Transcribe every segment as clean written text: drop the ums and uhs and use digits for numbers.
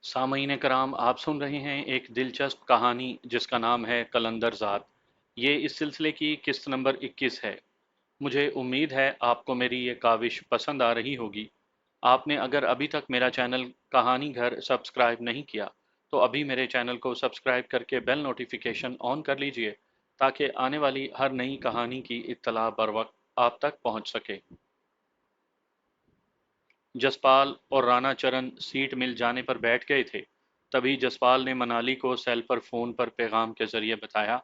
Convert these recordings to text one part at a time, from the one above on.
सामईन कराम, आप सुन रहे हैं एक दिलचस्प कहानी जिसका नाम है कलंदर ज़ात। ये इस सिलसिले की किस्त नंबर 21 है। मुझे उम्मीद है आपको मेरी ये काविश पसंद आ रही होगी। आपने अगर अभी तक मेरा चैनल कहानी घर सब्सक्राइब नहीं किया तो अभी मेरे चैनल को सब्सक्राइब करके बेल नोटिफिकेशन ऑन कर लीजिए ताकि आने वाली हर नई कहानी की इत्तला बर वक्त आप तक पहुंच सके। जसपाल और राना चरण सीट मिल जाने पर बैठ गए थे। तभी जसपाल ने मनाली को सेल पर फ़ोन पर पैगाम के ज़रिए बताया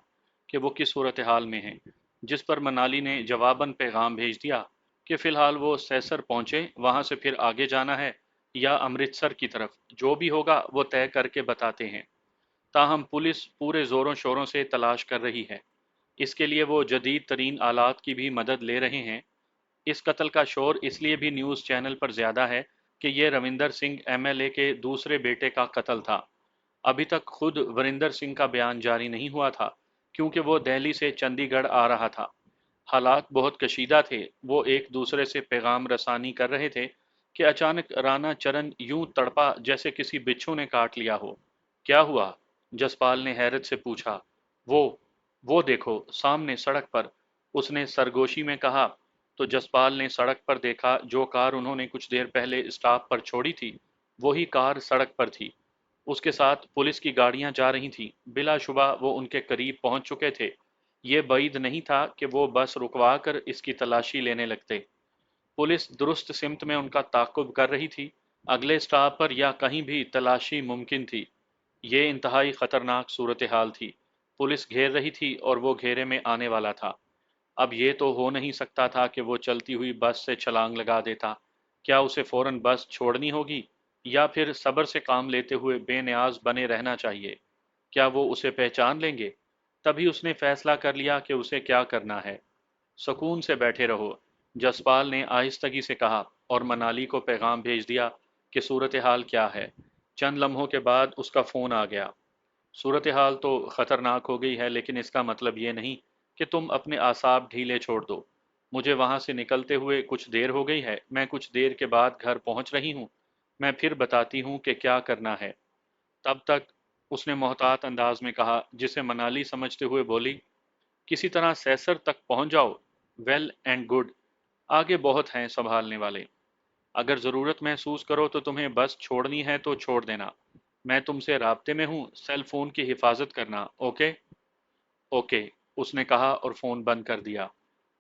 कि वो किस सूरत हाल में है, जिस पर मनाली ने जवाबन पैगाम भेज दिया कि फ़िलहाल वो सैसर पहुँचे, वहाँ से फिर आगे जाना है या अमृतसर की तरफ, जो भी होगा वो तय करके बताते हैं। ताहम पुलिस पूरे ज़ोरों शोरों से तलाश कर रही है। इसके लिए वो जदीद तरीन आलात की भी मदद ले रहे हैं। इस कत्ल का शोर इसलिए भी न्यूज़ चैनल पर ज़्यादा है कि ये रविंदर सिंह एमएलए के दूसरे बेटे का कत्ल था। अभी तक खुद वरिंदर सिंह का बयान जारी नहीं हुआ था क्योंकि वो दिल्ली से चंडीगढ़ आ रहा था। हालात बहुत कशीदा थे। वो एक दूसरे से पैगाम रसानी कर रहे थे कि अचानक राना चरण यूं तड़पा जैसे किसी बिच्छू ने काट लिया हो। क्या हुआ? जसपाल ने हैरत से पूछा। वो वो देखो सामने सड़क पर, उसने सरगोशी में कहा। तो जसपाल ने सड़क पर देखा। जो कार उन्होंने कुछ देर पहले स्टॉप पर छोड़ी थी वही कार सड़क पर थी। उसके साथ पुलिस की गाड़ियां जा रही थीं। बिलाशुबा वो उनके करीब पहुंच चुके थे। ये बैद नहीं था कि वो बस रुकवा कर इसकी तलाशी लेने लगते। पुलिस दुरुस्त सिमत में उनका ताक़ुब कर रही थी। अगले स्टॉप पर या कहीं भी तलाशी मुमकिन थी। ये इंतहाई खतरनाक सूरत हाल थी। पुलिस घेर रही थी और वो घेरे में आने वाला था। अब ये तो हो नहीं सकता था कि वो चलती हुई बस से छलांग लगा देता। क्या उसे फौरन बस छोड़नी होगी या फिर सब्र से काम लेते हुए बेनियाज बने रहना चाहिए? क्या वो उसे पहचान लेंगे? तभी उसने फैसला कर लिया कि उसे क्या करना है। सुकून से बैठे रहो, जसपाल ने आहिस्तगी से कहा और मनाली को पैगाम भेज दिया कि सूरत हाल क्या है। चंद लम्हों के बाद उसका फ़ोन आ गया। सूरत हाल तो ख़तरनाक हो गई है, लेकिन इसका मतलब ये नहीं कि तुम अपने आसाब ढीले छोड़ दो। मुझे वहाँ से निकलते हुए कुछ देर हो गई है। मैं कुछ देर के बाद घर पहुँच रही हूँ। मैं फिर बताती हूँ कि क्या करना है। तब तक उसने मोहतात अंदाज में कहा, जिसे मनाली समझते हुए बोली, किसी तरह सैसर तक पहुँच जाओ। Well and good. आगे बहुत हैं संभालने वाले। अगर ज़रूरत महसूस करो तो तुम्हें बस छोड़नी है तो छोड़ देना। मैं तुमसे राब्ते में हूँ। सेल फ़ोन की हिफाजत करना। ओके? ओके, उसने कहा और फ़ोन बंद कर दिया।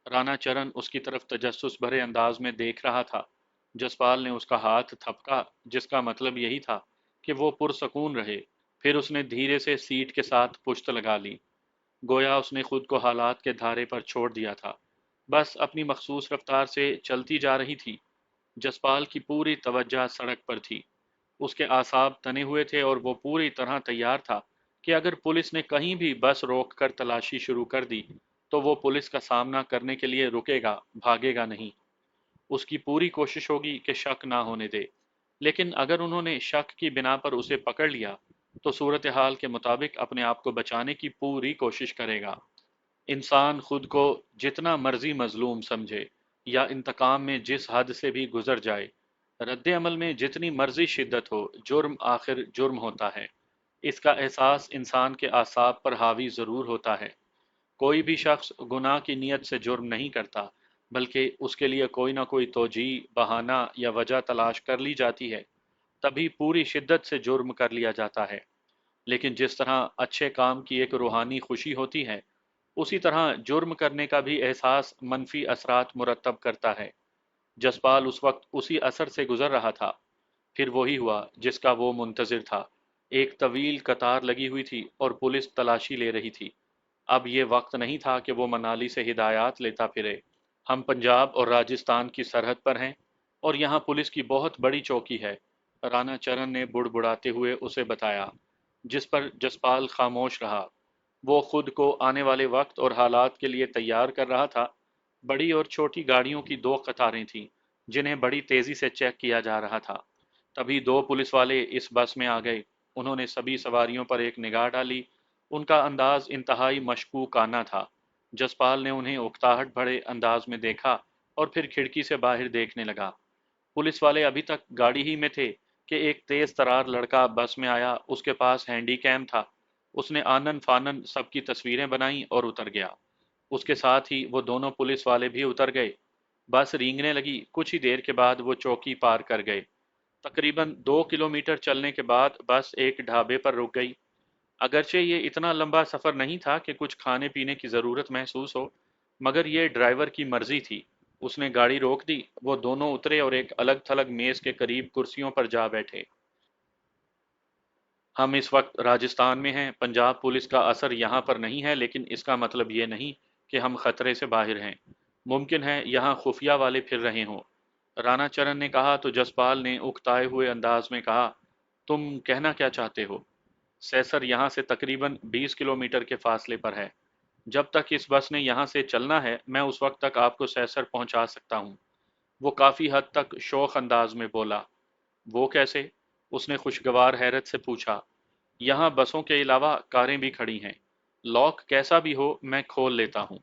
राना चरण उसकी तरफ तजस्सुस भरे अंदाज में देख रहा था। जसपाल ने उसका हाथ थपका, जिसका मतलब यही था कि वो पुरसकून रहे। फिर उसने धीरे से सीट के साथ पुश्त लगा ली, गोया उसने खुद को हालात के धारे पर छोड़ दिया था। बस अपनी मखसूस रफ्तार से चलती जा रही थी। जसपाल की पूरी तवज्जो सड़क पर थी। उसके आसाब तने हुए थे और वो पूरी तरह तैयार था कि अगर पुलिस ने कहीं भी बस रोककर तलाशी शुरू कर दी तो वो पुलिस का सामना करने के लिए रुकेगा, भागेगा नहीं। उसकी पूरी कोशिश होगी कि शक ना होने दे। लेकिन अगर उन्होंने शक की बिना पर उसे पकड़ लिया तो सूरत हाल के मुताबिक अपने आप को बचाने की पूरी कोशिश करेगा। इंसान खुद को जितना मर्जी मजलूम समझे या इंतकाम में जिस हद से भी गुजर जाए, रद्द अमल में जितनी मर्जी शिद्दत हो, जुर्म आखिर जुर्म होता है। इसका एहसास इंसान के आसाब पर हावी ज़रूर होता है। कोई भी शख्स गुनाह की नीयत से जुर्म नहीं करता, बल्कि उसके लिए कोई ना कोई तोजी, बहाना या वजह तलाश कर ली जाती है। तभी पूरी शिद्दत से जुर्म कर लिया जाता है। लेकिन जिस तरह अच्छे काम की एक रूहानी खुशी होती है, उसी तरह जुर्म करने का भी एहसास मनफी असरात मुरतब करता है। जसपाल उस वक्त उसी असर से गुजर रहा था। फिर वही हुआ जिसका वो मुंतजिर था। एक तवील कतार लगी हुई थी और पुलिस तलाशी ले रही थी। अब ये वक्त नहीं था कि वो मनाली से हिदायत लेता फिरे। हम पंजाब और राजस्थान की सरहद पर हैं और यहाँ पुलिस की बहुत बड़ी चौकी है, राना चरण ने बुड़बुड़ाते हुए उसे बताया। जिस पर जसपाल खामोश रहा। वो खुद को आने वाले वक्त और हालात के लिए तैयार कर रहा था। बड़ी और छोटी गाड़ियों की दो कतारें थीं, जिन्हें बड़ी तेजी से चेक किया जा रहा था। तभी दो पुलिस वाले इस बस में आ गए। उन्होंने सभी सवारियों पर एक निगाह डाली। उनका अंदाज इंतहाई मशकूकाना था। जसपाल ने उन्हें उकताहट भरे अंदाज में देखा और फिर खिड़की से बाहर देखने लगा। पुलिस वाले अभी तक गाड़ी ही में थे, کہ ایک तेज तरार लड़का बस में आया, उसके पास हैंडी कैम था। उसने आनन फानन सबकी तस्वीरें बनाई और उतर गया। उसके साथ ही वो दोनों पुलिस वाले भी उतर गए। बस रेंगने लगी। कुछ ही देर के बाद वो चौकी पार कर गए। तकरीबन 2 किलोमीटर चलने के बाद बस एक ढाबे पर रुक गई। अगरचे ये इतना लंबा सफर नहीं था कि कुछ खाने पीने की जरूरत महसूस हो, मगर ये ड्राइवर की मर्जी थी। उसने गाड़ी रोक दी। वो दोनों उतरे और एक अलग थलग मेज के करीब कुर्सियों पर जा बैठे। हम इस वक्त राजस्थान में हैं। पंजाब पुलिस का असर यहाँ पर नहीं है, लेकिन इसका मतलब ये नहीं कि हम खतरे से बाहर हैं। मुमकिन है यहाँ खुफिया वाले फिर रहे हों। राणा चरण ने कहा तो जसपाल ने उकताए हुए अंदाज में कहा, तुम कहना क्या चाहते हो? सैसर यहाँ से तकरीबन 20 किलोमीटर के फासले पर है। जब तक इस बस ने यहाँ से चलना है, मैं उस वक्त तक आपको सैसर पहुँचा सकता हूँ। वो काफी हद तक शौक अंदाज में बोला। वो कैसे? उसने खुशगवार हैरत से पूछा। यहाँ बसों के अलावा कारें भी खड़ी हैं। लॉक कैसा भी हो मैं खोल लेता हूँ।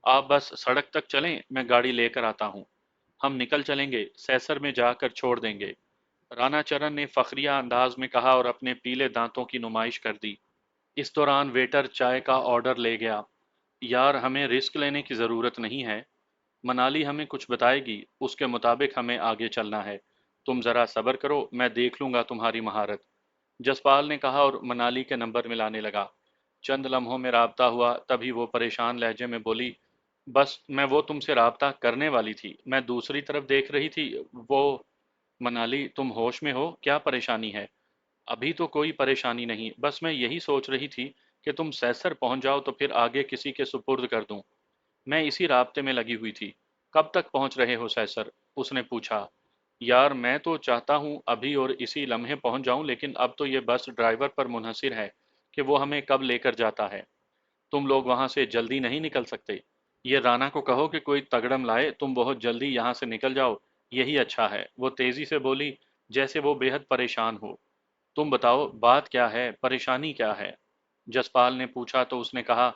आप बस सड़क तक चलें, मैं गाड़ी लेकर आता हूँ। हम निकल चलेंगे, सैसर में जाकर छोड़ देंगे। राणा चरण ने फखरिया अंदाज में कहा और अपने पीले दांतों की नुमाइश कर दी। इस दौरान वेटर चाय का ऑर्डर ले गया। यार, हमें रिस्क लेने की ज़रूरत नहीं है। मनाली हमें कुछ बताएगी, उसके मुताबिक हमें आगे चलना है। तुम ज़रा सब्र करो, मैं देख लूँगा तुम्हारी महारत। जसपाल ने कहा और मनाली के नंबर मिलाने लगा। चंद लम्हों में राब्ता हुआ, तभी वो परेशान लहजे में बोली, बस मैं वो तुमसे राब्ता करने वाली थी, मैं दूसरी तरफ देख रही थी। वो मनाली, तुम होश में हो? क्या परेशानी है? अभी तो कोई परेशानी नहीं, बस मैं यही सोच रही थी कि तुम सैसर पहुंच जाओ तो फिर आगे किसी के सुपुर्द कर दूं। मैं इसी राब्ते में लगी हुई थी। कब तक पहुंच रहे हो सैसर? उसने पूछा। यार, मैं तो चाहता हूं अभी और इसी लम्हे पहुंच जाऊं, लेकिन अब तो ये बस ड्राइवर पर मुनहसिर है कि वो हमें कब लेकर जाता है। तुम लोग वहां से जल्दी नहीं निकल सकते? ये राना को कहो कि कोई तगड़म लाए, तुम बहुत जल्दी यहाँ से निकल जाओ, यही अच्छा है। वो तेजी से बोली, जैसे वो बेहद परेशान हो। तुम बताओ, बात क्या है, परेशानी क्या है? जसपाल ने पूछा तो उसने कहा,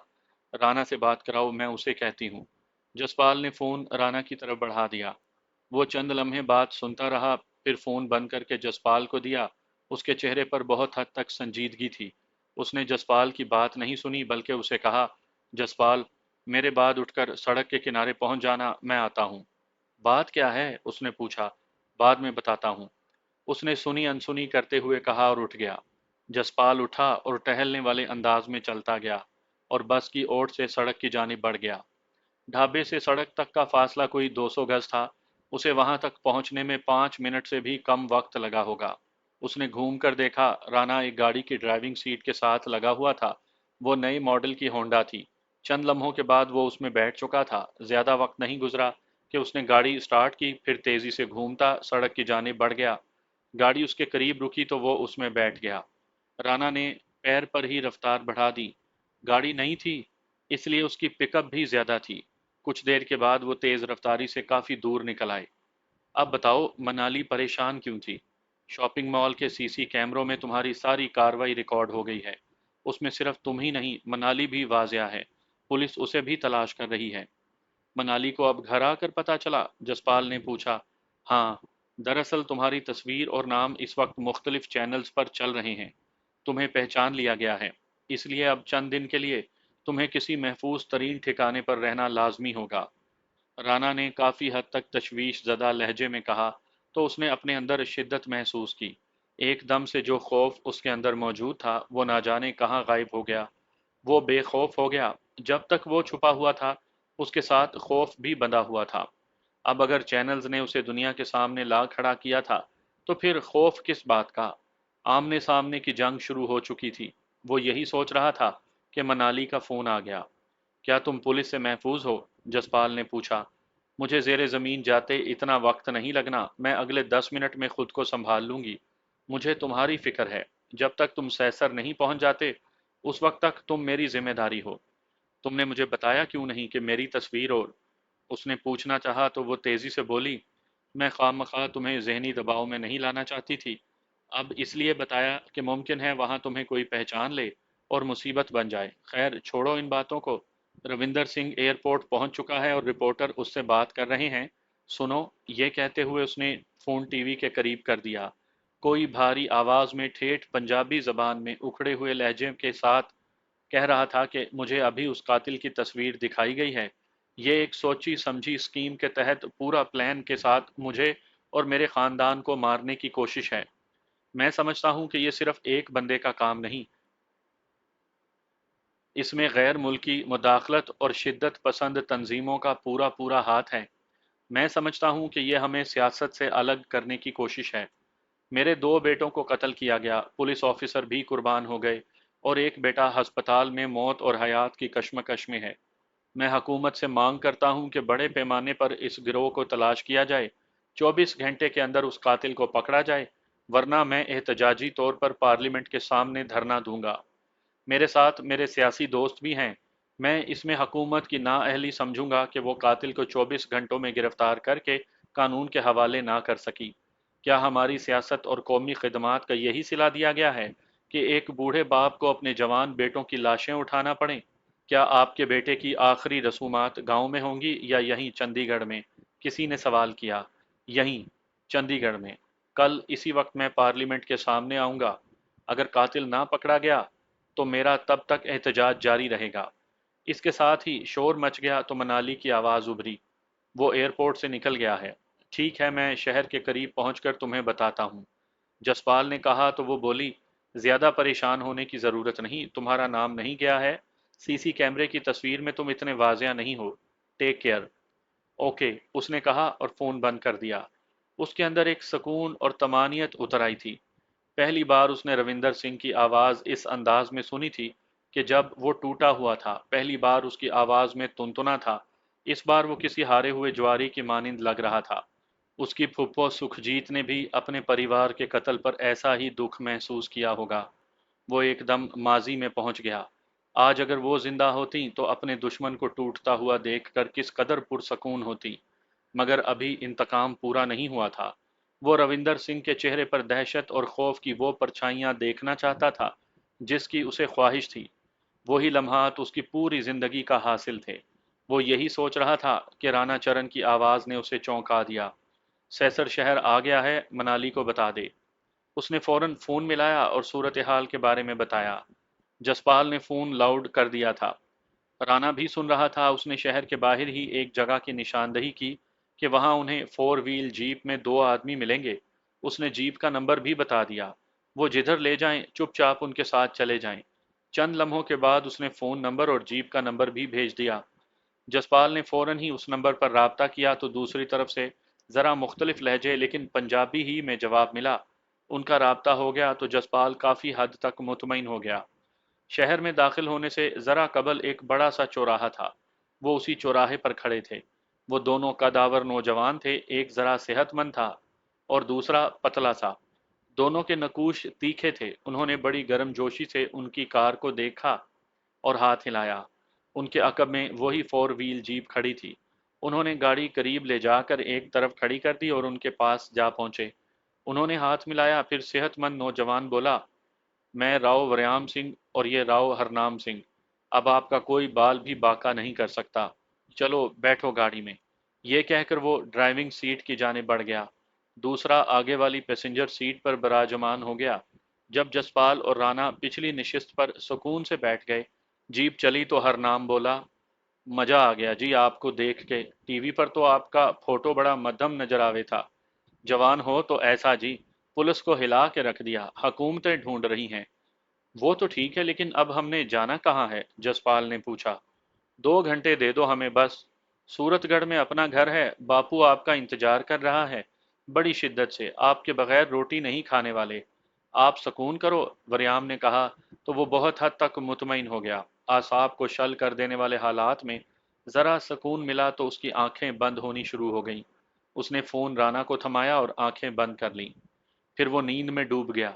राना से बात कराओ, मैं उसे कहती हूँ। जसपाल ने फोन राना की तरफ बढ़ा दिया। वो चंद लम्हे बात सुनता रहा, फिर फोन बंद करके जसपाल को दिया। उसके चेहरे पर बहुत हद तक संजीदगी थी। उसने जसपाल की बात नहीं सुनी, बल्कि उसे कहा, जसपाल, मेरे बाद उठकर सड़क के किनारे पहुंच जाना, मैं आता हूँ। बात क्या है? उसने पूछा। बाद में बताता हूँ, उसने सुनी अनसुनी करते हुए कहा और उठ गया। जसपाल उठा और टहलने वाले अंदाज में चलता गया और बस की ओर से सड़क की जानिब बढ़ गया। ढाबे से सड़क तक का फासला कोई 200 गज था। उसे वहां तक पहुंचने में 5 मिनट से भी कम वक्त लगा होगा। उसने घूम कर देखा, राना एक गाड़ी की ड्राइविंग सीट के साथ लगा हुआ था। वो नई मॉडल की होंडा थी। चंद लम्हों के बाद वो उसमें बैठ चुका था। ज्यादा वक्त नहीं गुजरा कि उसने गाड़ी स्टार्ट की, फिर तेजी से घूमता सड़क की जानिब बढ़ गया। गाड़ी उसके करीब रुकी तो वो उसमें बैठ गया। राना ने पैर पर ही रफ्तार बढ़ा दी। गाड़ी नई थी, इसलिए उसकी पिकअप भी ज्यादा थी। कुछ देर के बाद वो तेज रफ्तारी से काफी दूर निकल आए। अब बताओ, मनाली परेशान क्यों थी? शॉपिंग मॉल के सीसी कैमरों में तुम्हारी सारी कार्रवाई रिकॉर्ड हो गई है। उसमें सिर्फ तुम ही नहीं, मनाली भी वाजिया है। पुलिस उसे भी तलाश कर रही है। मनाली को अब घर आकर पता चला? जसपाल ने पूछा। हाँ, दरअसल तुम्हारी तस्वीर और नाम इस वक्त मुख्तलिफ चैनल्स पर चल रहे हैं। तुम्हें पहचान लिया गया है, इसलिए अब चंद दिन के लिए तुम्हें किसी महफूज तरीन ठिकाने पर रहना लाजमी होगा। राना ने काफी हद तक तशवीश ज़दा लहजे में कहा तो उसने अपने अंदर शिद्दत महसूस की। एकदम से जो खौफ उसके अंदर मौजूद था वो ना जाने कहाँ गायब हो गया। वो बेखौफ हो गया। जब तक वो छुपा हुआ था, उसके साथ खौफ भी बंधा हुआ था। अब अगर चैनल्स ने उसे दुनिया के सामने ला खड़ा किया था, तो फिर खौफ किस बात का? आमने सामने की जंग शुरू हो चुकी थी। वो यही सोच रहा था कि मनाली का फोन आ गया। क्या तुम पुलिस से महफूज हो? जसपाल ने पूछा। मुझे जेर जमीन जाते इतना वक्त नहीं लगना, मैं अगले 10 मिनट में खुद को संभाल लूंगी। मुझे तुम्हारी फिक्र है। जब तक तुम सैसर नहीं पहुंच जाते, उस वक्त तक तुम मेरी जिम्मेदारी हो। तुमने मुझे बताया क्यों नहीं कि मेरी तस्वीर और? उसने पूछना चाहा तो वो तेजी से बोली, मैं खामखा तुम्हें जहनी दबाव में नहीं लाना चाहती थी। अब इसलिए बताया कि मुमकिन है वहां तुम्हें कोई पहचान ले और मुसीबत बन जाए। खैर, छोड़ो इन बातों को। रविंदर सिंह एयरपोर्ट पहुंच चुका है और रिपोर्टर उससे बात कर रहे हैं। सुनो, ये कहते हुए उसने फोन टीवी के करीब कर दिया। कोई भारी आवाज में ठेठ पंजाबी जबान में उखड़े हुए लहजे के साथ कह रहा था कि मुझे अभी उस कातिल की तस्वीर दिखाई गई है। ये एक सोची समझी स्कीम के तहत पूरा प्लान के साथ मुझे और मेरे खानदान को मारने की कोशिश है। मैं समझता हूं कि ये सिर्फ एक बंदे का काम नहीं, इसमें गैर मुल्की मुदाखलत और शिद्दत पसंद तंजीमों का पूरा पूरा हाथ है। मैं समझता हूं कि ये हमें सियासत से अलग करने की कोशिश है। मेरे दो बेटों को कत्ल किया गया, पुलिस ऑफिसर भी कुर्बान हो गए और एक बेटा अस्पताल में मौत और हयात की कश्मकश में है। मैं हुकूमत से मांग करता हूं कि बड़े पैमाने पर इस गिरोह को तलाश किया जाए, 24 घंटे के अंदर उस कातिल को पकड़ा जाए, वरना मैं एहतजाजी तौर पर पार्लियामेंट के सामने धरना दूंगा। मेरे साथ मेरे सियासी दोस्त भी हैं। मैं इसमें हुकूमत की नाअहली समझूंगा कि वो कातिल को 24 घंटों में गिरफ्तार करके कानून के हवाले ना कर सकी। क्या हमारी सियासत और कौमी खिदमात का यही सिला दिया गया है कि एक बूढ़े बाप को अपने जवान बेटों की लाशें उठाना पड़े? क्या आपके बेटे की आखिरी रसूमात गांव में होंगी या यहीं चंडीगढ़ में? किसी ने सवाल किया। यहीं, चंडीगढ़ में। कल इसी वक्त मैं पार्लियामेंट के सामने आऊंगा। अगर कातिल ना पकड़ा गया तो मेरा तब तक एहतजाज जारी रहेगा। इसके साथ ही शोर मच गया तो मनाली की आवाज़ उभरी, वो एयरपोर्ट से निकल गया है। ठीक है, मैं शहर के करीब पहुंचकर तुम्हें बताता हूँ, जसपाल ने कहा तो वो बोली, ज्यादा परेशान होने की जरूरत नहीं, तुम्हारा नाम नहीं गया है, सीसी कैमरे की तस्वीर में तुम इतने वाजिया नहीं हो। Take care. ओके, उसने कहा और फोन बंद कर दिया। उसके अंदर एक सुकून और तमानियत उतर आई थी। पहली बार उसने रविंदर सिंह की आवाज इस अंदाज में सुनी थी कि जब वो टूटा हुआ था। पहली बार उसकी आवाज में तुनतुना था। इस बार वो किसी हारे हुए ज्वारी की मानिंद लग रहा था। उसकी फुप्पो सुखजीत ने भी अपने परिवार के कत्ल पर ऐसा ही दुख महसूस किया होगा। वो एकदम माजी में पहुंच गया। आज अगर वो जिंदा होती तो अपने दुश्मन को टूटता हुआ देखकर किस कदर पुरसकून होती। मगर अभी इंतकाम पूरा नहीं हुआ था। वो रविंदर सिंह के चेहरे पर दहशत और खौफ की वो परछाइयां देखना चाहता था जिसकी उसे ख्वाहिश थी। वही लम्हात उसकी पूरी जिंदगी का हासिल थे। वो यही सोच रहा था कि राणा चरण की आवाज ने उसे चौंका दिया। सैसर शहर आ गया है, मनाली को बता दे। उसने फौरन फोन मिलाया और सूरत हाल के बारे में बताया। जसपाल ने फोन लाउड कर दिया था। राणा भी सुन रहा था। उसने शहर के बाहर ही एक जगह की निशानदही की कि वहां उन्हें 4 व्हील जीप में दो आदमी मिलेंगे। उसने जीप का नंबर भी बता दिया। वो जिधर ले जाएं चुपचाप उनके साथ चले जाएं। चंद लम्हों के बाद उसने फोन नंबर और जीप का नंबर भी भेज दिया। जसपाल ने फौरन ही उस नंबर पर राब्ता किया तो दूसरी तरफ से जरा मुख्तलिफ लहजे लेकिन पंजाबी ही में जवाब मिला। उनका राब्ता हो गया तो जसपाल काफी हद तक मुतमईन हो गया। शहर में दाखिल होने से जरा कबल एक बड़ा सा चौराहा था। वो उसी चौराहे पर खड़े थे। वो दोनों कदावर नौजवान थे, एक जरा सेहतमंद था और दूसरा पतला सा। दोनों के नकूश तीखे थे। उन्होंने बड़ी गर्मजोशी से उनकी कार को देखा और हाथ हिलाया। उनके अकब में वही 4 व्हील जीप खड़ी थी। उन्होंने गाड़ी करीब ले जाकर एक तरफ खड़ी कर दी और उनके पास जा पहुंचे। उन्होंने हाथ मिलाया। फिर सेहतमंद नौजवान बोला, मैं राव व्याम सिंह और ये राव हरनाम सिंह। अब आपका कोई बाल भी बाका नहीं कर सकता। चलो बैठो गाड़ी में। ये कहकर वो ड्राइविंग सीट की जाने बढ़ गया। दूसरा आगे वाली पैसेंजर सीट पर बराजमान हो गया। जब जसपाल और राणा पिछली नशिस्त पर सुकून से बैठ गए, जीप चली तो हरनाम बोला, मजा आ गया जी आपको देख के। टीवी पर तो आपका फोटो बड़ा मध्यम नजर आवे था। जवान हो तो ऐसा जी। पुलिस को हिला के रख दिया, हुकूमतें ढूंढ रही हैं। वो तो ठीक है, लेकिन अब हमने जाना कहाँ है? जसपाल ने पूछा। 2 घंटे दे दो हमें बस। सूरतगढ़ में अपना घर है, बापू आपका इंतजार कर रहा है बड़ी शिद्दत से, आपके बगैर रोटी नहीं खाने वाले। आप सुकून करो, वरियाम ने कहा तो वो बहुत हद तक मुतमईन हो गया। आसाब को शल कर देने वाले हालात में जरा सुकून मिला तो उसकी आंखें बंद होनी शुरू हो गईं। उसने फोन राणा को थमाया और आंखें बंद कर लीं। फिर वो नींद में डूब गया।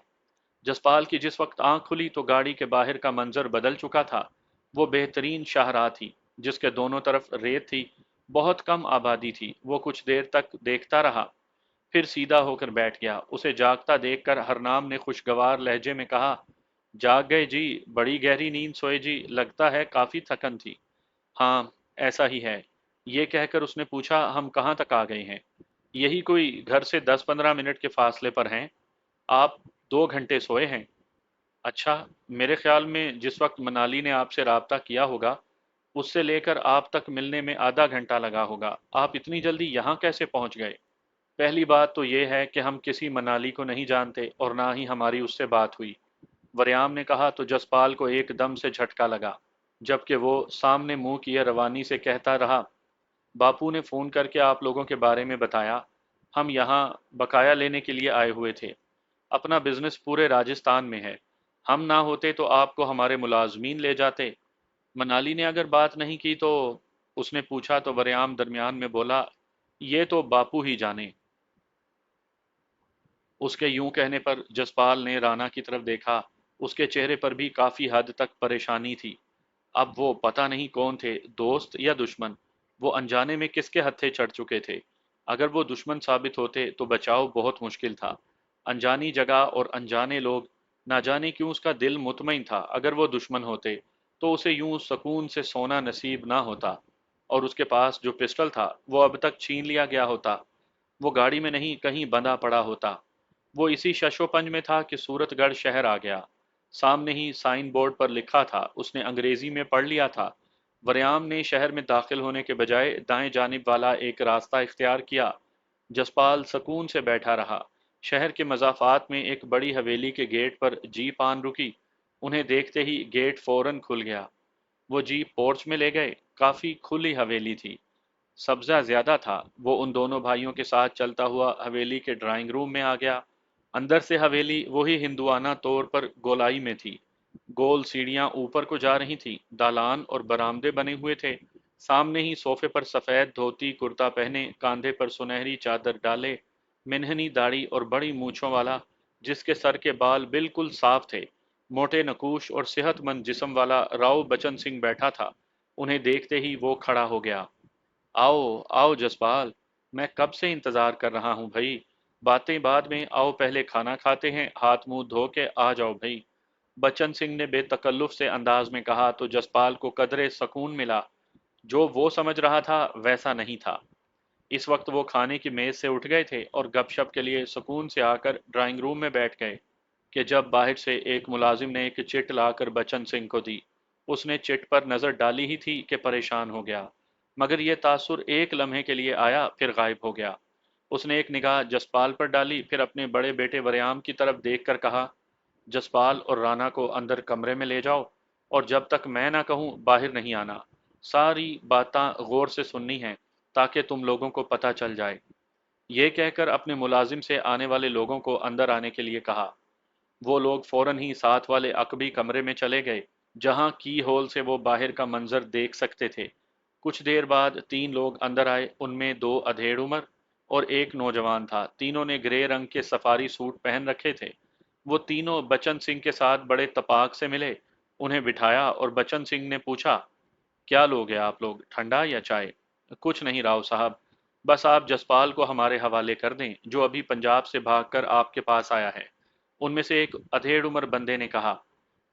जसपाल की जिस वक्त आंख खुली तो गाड़ी के बाहर का मंजर बदल चुका था। वो बेहतरीन शाहराह थी जिसके दोनों तरफ रेत थी। बहुत कम आबादी थी। वो कुछ देर तक देखता रहा, फिर सीधा होकर बैठ गया। उसे जागता देखकर हरनाम ने खुशगवार लहजे में कहा, जाग गए जी, बड़ी गहरी नींद सोए जी, लगता है काफी थकन थी। हाँ, ऐसा ही है। ये कहकर उसने पूछा, हम कहाँ तक आ गए हैं? यही कोई घर से 10-15 मिनट के फासले पर हैं। آپ 2 گھنٹے سوئے ہیں؟ اچھا، میرے خیال میں جس وقت منالی نے آپ سے رابطہ کیا ہوگا اس سے لے کر آپ تک ملنے میں آدھا گھنٹہ لگا ہوگا، آپ اتنی جلدی یہاں کیسے پہنچ گئے؟ پہلی بات تو یہ ہے کہ ہم کسی منالی کو نہیں جانتے اور نہ ہی ہماری اس سے بات ہوئی، وریام نے کہا تو جسپال کو ایک دم سے جھٹکا لگا، جبکہ وہ سامنے منہ کیے روانی سے کہتا رہا، باپو نے فون کر کے آپ لوگوں کے بارے میں بتایا، ہم یہاں بقایا لینے کے لیے آئے ہوئے تھے، اپنا بزنس پورے راجستھان میں ہے، ہم نہ ہوتے تو آپ کو ہمارے ملازمین لے جاتے، منالی نے اگر بات نہیں کی تو، اس نے پوچھا تو وریام درمیان میں بولا، یہ تو باپو ہی جانے۔ اس کے یوں کہنے پر جسپال نے رانا کی طرف دیکھا، اس کے چہرے پر بھی کافی حد تک پریشانی تھی، اب وہ پتہ نہیں کون تھے، دوست یا دشمن، وہ انجانے میں کس کے ہتھے چڑھ چکے تھے، اگر وہ دشمن ثابت ہوتے تو بچاؤ بہت مشکل تھا، انجانی جگہ اور انجانے لوگ، نہ جانے کیوں اس کا دل مطمئن تھا اگر وہ دشمن ہوتے تو اسے یوں سکون سے سونا نصیب نہ ہوتا، اور اس کے پاس جو پسٹل تھا وہ اب تک چھین لیا گیا ہوتا، وہ گاڑی میں نہیں کہیں بندھا پڑا ہوتا، وہ اسی شش و پنج میں تھا کہ سورت گڑھ شہر آ گیا، سامنے ہی سائن بورڈ پر لکھا تھا، اس نے انگریزی میں پڑھ لیا تھا، وریام نے شہر میں داخل ہونے کے بجائے دائیں جانب والا ایک راستہ اختیار کیا، جسپال سکون سے بیٹھا رہا، شہر کے مضافات میں ایک بڑی حویلی کے گیٹ پر جیپ آن رکی، انہیں دیکھتے ہی گیٹ فوراً کھل گیا، وہ جیپ پورچ میں لے گئے، کافی کھلی حویلی تھی، سبزہ زیادہ تھا، وہ ان دونوں بھائیوں کے ساتھ چلتا ہوا حویلی کے ڈرائنگ روم میں آ گیا، اندر سے حویلی وہی ہندوانہ طور پر گولائی میں تھی، گول سیڑھیاں اوپر کو جا رہی تھیں، دالان اور برآمدے بنے ہوئے تھے، سامنے ہی صوفے پر سفید دھوتی کرتا پہنے، کاندھے پر سنہری چادر ڈالے، منہنی داڑھی اور بڑی مونچھوں والا، جس کے سر کے بال بالکل صاف تھے، موٹے نکوش اور صحت مند جسم والا راؤ بچن سنگھ بیٹھا تھا، انہیں دیکھتے ہی وہ کھڑا ہو گیا، آؤ آؤ جسپال، میں کب سے انتظار کر رہا ہوں بھائی، باتیں بعد میں، آؤ پہلے کھانا کھاتے ہیں، ہاتھ منہ دھو کے آ جاؤ بھائی، بچن سنگھ نے بے تکلف سے انداز میں کہا تو جسپال کو قدرے سکون ملا، جو وہ سمجھ رہا تھا ویسا نہیں تھا، اس وقت وہ کھانے کی میز سے اٹھ گئے تھے اور گپ شپ کے لیے سکون سے آ کر ڈرائنگ روم میں بیٹھ گئے کہ جب باہر سے ایک ملازم نے ایک چٹ لا کر بچن سنگھ کو دی، اس نے چٹ پر نظر ڈالی ہی تھی کہ پریشان ہو گیا، مگر یہ تاثر ایک لمحے کے لیے آیا پھر غائب ہو گیا، اس نے ایک نگاہ جسپال پر ڈالی پھر اپنے بڑے بیٹے وریام کی طرف دیکھ کر کہا، جسپال اور رانا کو اندر کمرے میں لے جاؤ اور جب تک میں نہ کہوں باہر نہیں آنا، ساری باتاں غور سے سننی ہیں تاکہ تم لوگوں کو پتہ چل جائے، یہ کہہ کر اپنے ملازم سے آنے والے لوگوں کو اندر آنے کے لیے کہا، وہ لوگ فوراً ہی ساتھ والے عقبی کمرے میں چلے گئے جہاں کی ہول سے وہ باہر کا منظر دیکھ سکتے تھے، کچھ دیر بعد 3 لوگ اندر آئے، ان میں 2 ادھیڑ عمر اور ایک نوجوان تھا، تینوں نے گرے رنگ کے سفاری سوٹ پہن رکھے تھے، وہ تینوں بچن سنگھ کے ساتھ بڑے تپاک سے ملے، انہیں بٹھایا اور بچن سنگھ نے پوچھا، کیا لوگ ہیں آپ لوگ، ٹھنڈا یا چائے؟ کچھ نہیں راؤ صاحب، بس آپ جسپال کو ہمارے حوالے کر دیں جو ابھی پنجاب سے بھاگ کر آپ کے پاس آیا ہے، ان میں سے ایک ادھیڑ عمر بندے نے کہا،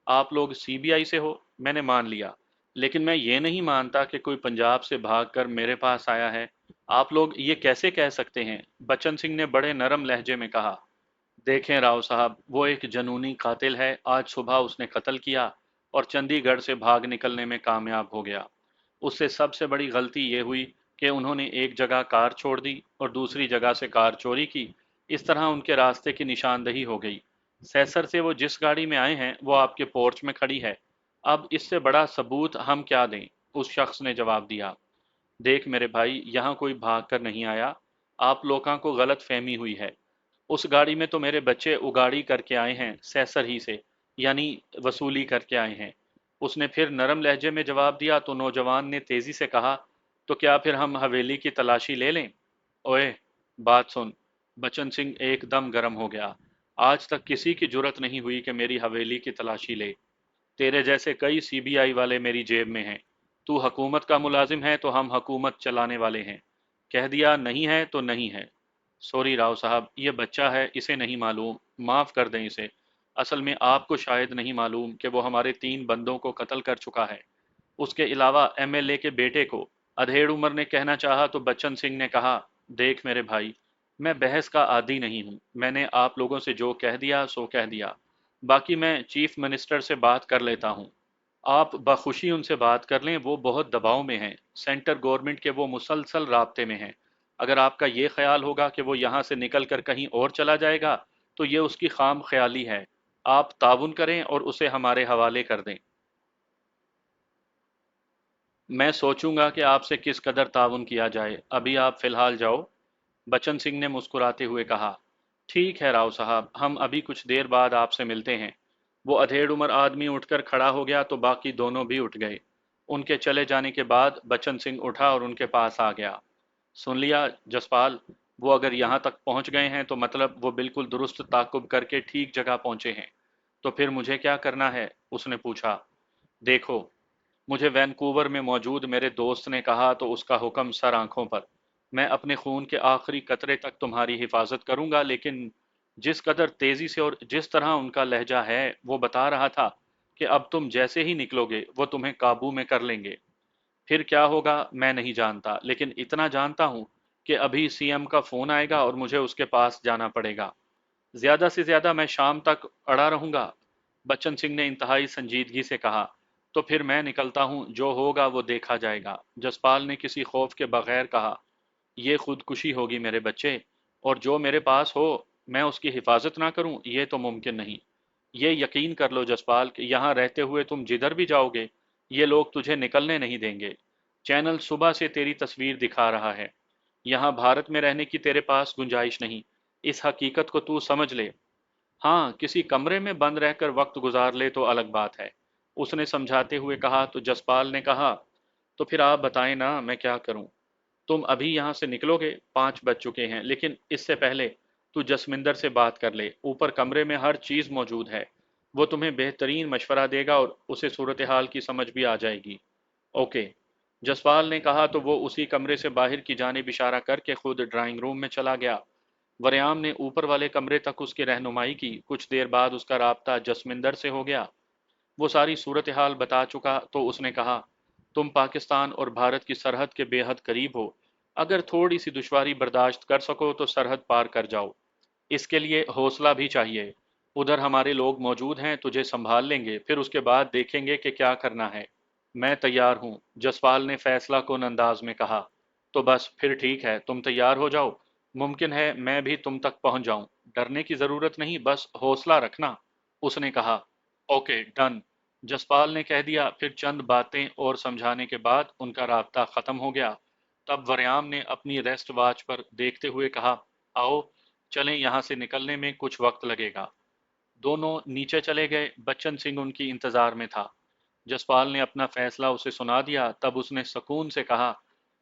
آپ لوگ سی بی آئی سے ہو، میں نے مان لیا، لیکن میں یہ نہیں مانتا کہ کوئی پنجاب سے بھاگ کر میرے پاس آیا ہے، آپ لوگ یہ کیسے کہہ سکتے ہیں؟ بچن سنگھ نے بڑے نرم لہجے میں کہا، دیکھیں راؤ صاحب، وہ ایک جنونی قاتل ہے، آج صبح اس نے قتل کیا اور چندی گڑھ سے بھاگ نکلنے میں کامیاب ہو گیا، اس سے سب سے بڑی غلطی یہ ہوئی کہ انہوں نے ایک جگہ کار چھوڑ دی اور دوسری جگہ سے کار چوری کی، اس طرح ان کے راستے کی نشاندہی ہو گئی، سیسر سے وہ جس گاڑی میں آئے ہیں وہ آپ کے پورچ میں کھڑی ہے، اب اس سے بڑا ثبوت ہم کیا دیں؟ اس شخص نے جواب دیا، دیکھ میرے بھائی، یہاں کوئی بھاگ کر نہیں آیا، آپ لوگوں کو غلط فہمی ہوئی ہے، اس گاڑی میں تو میرے بچے اگاڑی کر کے آئے ہیں سیسر ہی سے، یعنی وصولی کر کے آئے ہیں، اس نے پھر نرم لہجے میں جواب دیا تو نوجوان نے تیزی سے کہا، تو کیا پھر ہم حویلی کی تلاشی لے لیں؟ اوئے بات سن، بچن سنگھ ایک دم گرم ہو گیا، آج تک کسی کی جرت نہیں ہوئی کہ میری حویلی کی تلاشی لے، تیرے جیسے کئی سی بی آئی والے میری جیب میں ہیں، تو حکومت کا ملازم ہے تو ہم حکومت چلانے والے ہیں، کہہ دیا نہیں ہے تو نہیں ہے، سوری راؤ صاحب، یہ بچہ ہے، اسے نہیں معلوم، معاف کر دیں اسے، اصل میں آپ کو شاید نہیں معلوم کہ وہ ہمارے 3 بندوں کو قتل کر چکا ہے، اس کے علاوہ ایم ایل اے کے بیٹے کو، ادھیڑ عمر نے کہنا چاہا تو بچن سنگھ نے کہا، دیکھ میرے بھائی، मैं बहस का आदी नहीं हूँ। मैंने आप लोगों से जो कह दिया सो कह दिया। बाकी मैं चीफ मिनिस्टर से बात कर लेता हूँ। आप बखुशी उनसे बात कर लें, वो बहुत दबाव में हैं। सेंटर गवर्नमेंट के वो मुसलसल राब्ते में हैं। अगर आपका ये ख्याल होगा कि वो यहाँ से निकल कर कहीं और चला जाएगा तो ये उसकी खाम ख्याली है। आप ताउन करें और उसे हमारे हवाले कर दें। मैं सोचूंगा कि आपसे किस कदर ताउन किया जाए। अभी आप फिलहाल जाओ। बच्चन सिंह ने मुस्कुराते हुए कहा। ठीक है राव साहब, हम अभी कुछ देर बाद आपसे मिलते हैं। वो अधेड़ उम्र आदमी उठकर खड़ा हो गया तो बाकी दोनों भी उठ गए। उनके चले जाने के बाद बच्चन सिंह उठा और उनके पास आ गया। सुन लिया जसपाल, वो अगर यहाँ तक पहुँच गए हैं तो मतलब वो बिल्कुल दुरुस्त ताकुब करके ठीक जगह पहुँचे हैं। तो फिर मुझे क्या करना है, उसने पूछा। देखो, मुझे वैनकूवर में मौजूद मेरे दोस्त ने कहा तो उसका हुक्म सर आंखों पर। मैं अपने खून के आखिरी कतरे तक तुम्हारी हिफाजत करूंगा, लेकिन जिस कदर तेजी से और जिस तरह उनका लहजा है, वो बता रहा था कि अब तुम जैसे ही निकलोगे वो तुम्हें काबू में कर लेंगे। फिर क्या होगा मैं नहीं जानता, लेकिन इतना जानता हूं कि अभी सीएम का फोन आएगा और मुझे उसके पास जाना पड़ेगा। ज्यादा से ज्यादा मैं शाम तक अड़ा रहूंगा। बच्चन सिंह ने इंतहाई संजीदगी से कहा। तो फिर मैं निकलता हूं, जो होगा वो देखा जाएगा, जसपाल ने किसी खौफ के बगैर कहा। ये खुदकुशी होगी मेरे बच्चे, और जो मेरे पास हो मैं उसकी हिफाजत ना करूं, ये तो मुमकिन नहीं। ये यकीन कर लो जसपाल कि यहाँ रहते हुए तुम जिधर भी जाओगे ये लोग तुझे निकलने नहीं देंगे। चैनल सुबह से तेरी तस्वीर दिखा रहा है। यहाँ भारत में रहने की तेरे पास गुंजाइश नहीं। इस हकीकत को तू समझ ले। हाँ, किसी कमरे में बंद रहकर वक्त गुजार ले तो अलग बात है, उसने समझाते हुए कहा। तो जसपाल ने कहा, तो फिर आप बताएं ना, मैं क्या करूं। तुम अभी यहाँ से निकलोगे, 5 बज चुके हैं, लेकिन इससे पहले तू जसमिंदर से बात कर ले। ऊपर कमरे में हर चीज़ मौजूद है। वो तुम्हें बेहतरीन मशवरा देगा और उसे सूरत हाल की समझ भी आ जाएगी। ओके, जसपाल ने कहा तो वो उसी कमरे से बाहर की जानिब इशारा करके खुद ड्राइंग रूम में चला गया। वरयाम ने ऊपर वाले कमरे तक उसकी रहनुमाई की। कुछ देर बाद उसका राब्ता जसमिंदर से हो गया। वो सारी सूरत हाल बता चुका तो उसने कहा, तुम पाकिस्तान और भारत की सरहद के बेहद करीब हो। अगर थोड़ी सी दुश्वारी बर्दाश्त कर सको तो सरहद पार कर जाओ। इसके लिए हौसला भी चाहिए। उधर हमारे लोग मौजूद हैं, तुझे संभाल लेंगे, फिर उसके बाद देखेंगे कि क्या करना है। मैं तैयार हूँ, जसपाल ने फैसला कुन अंदाज में कहा। तो बस फिर ठीक है, तुम तैयार हो जाओ। मुमकिन है मैं भी तुम तक पहुंच जाऊं। डरने की जरूरत नहीं, बस हौसला रखना, उसने कहा। ओके डन, जसपाल ने कह दिया। फिर चंद बातें और समझाने के बाद उनका राब्ता खत्म हो गया। तब वरयाम ने अपनी रेस्ट वॉच पर देखते हुए कहा, आओ चलें, यहाँ से निकलने में कुछ वक्त लगेगा। दोनों नीचे चले गए। बच्चन सिंह उनकी इंतजार में था। जसपाल ने अपना फैसला उसे सुना दिया। तब उसने सुकून से कहा,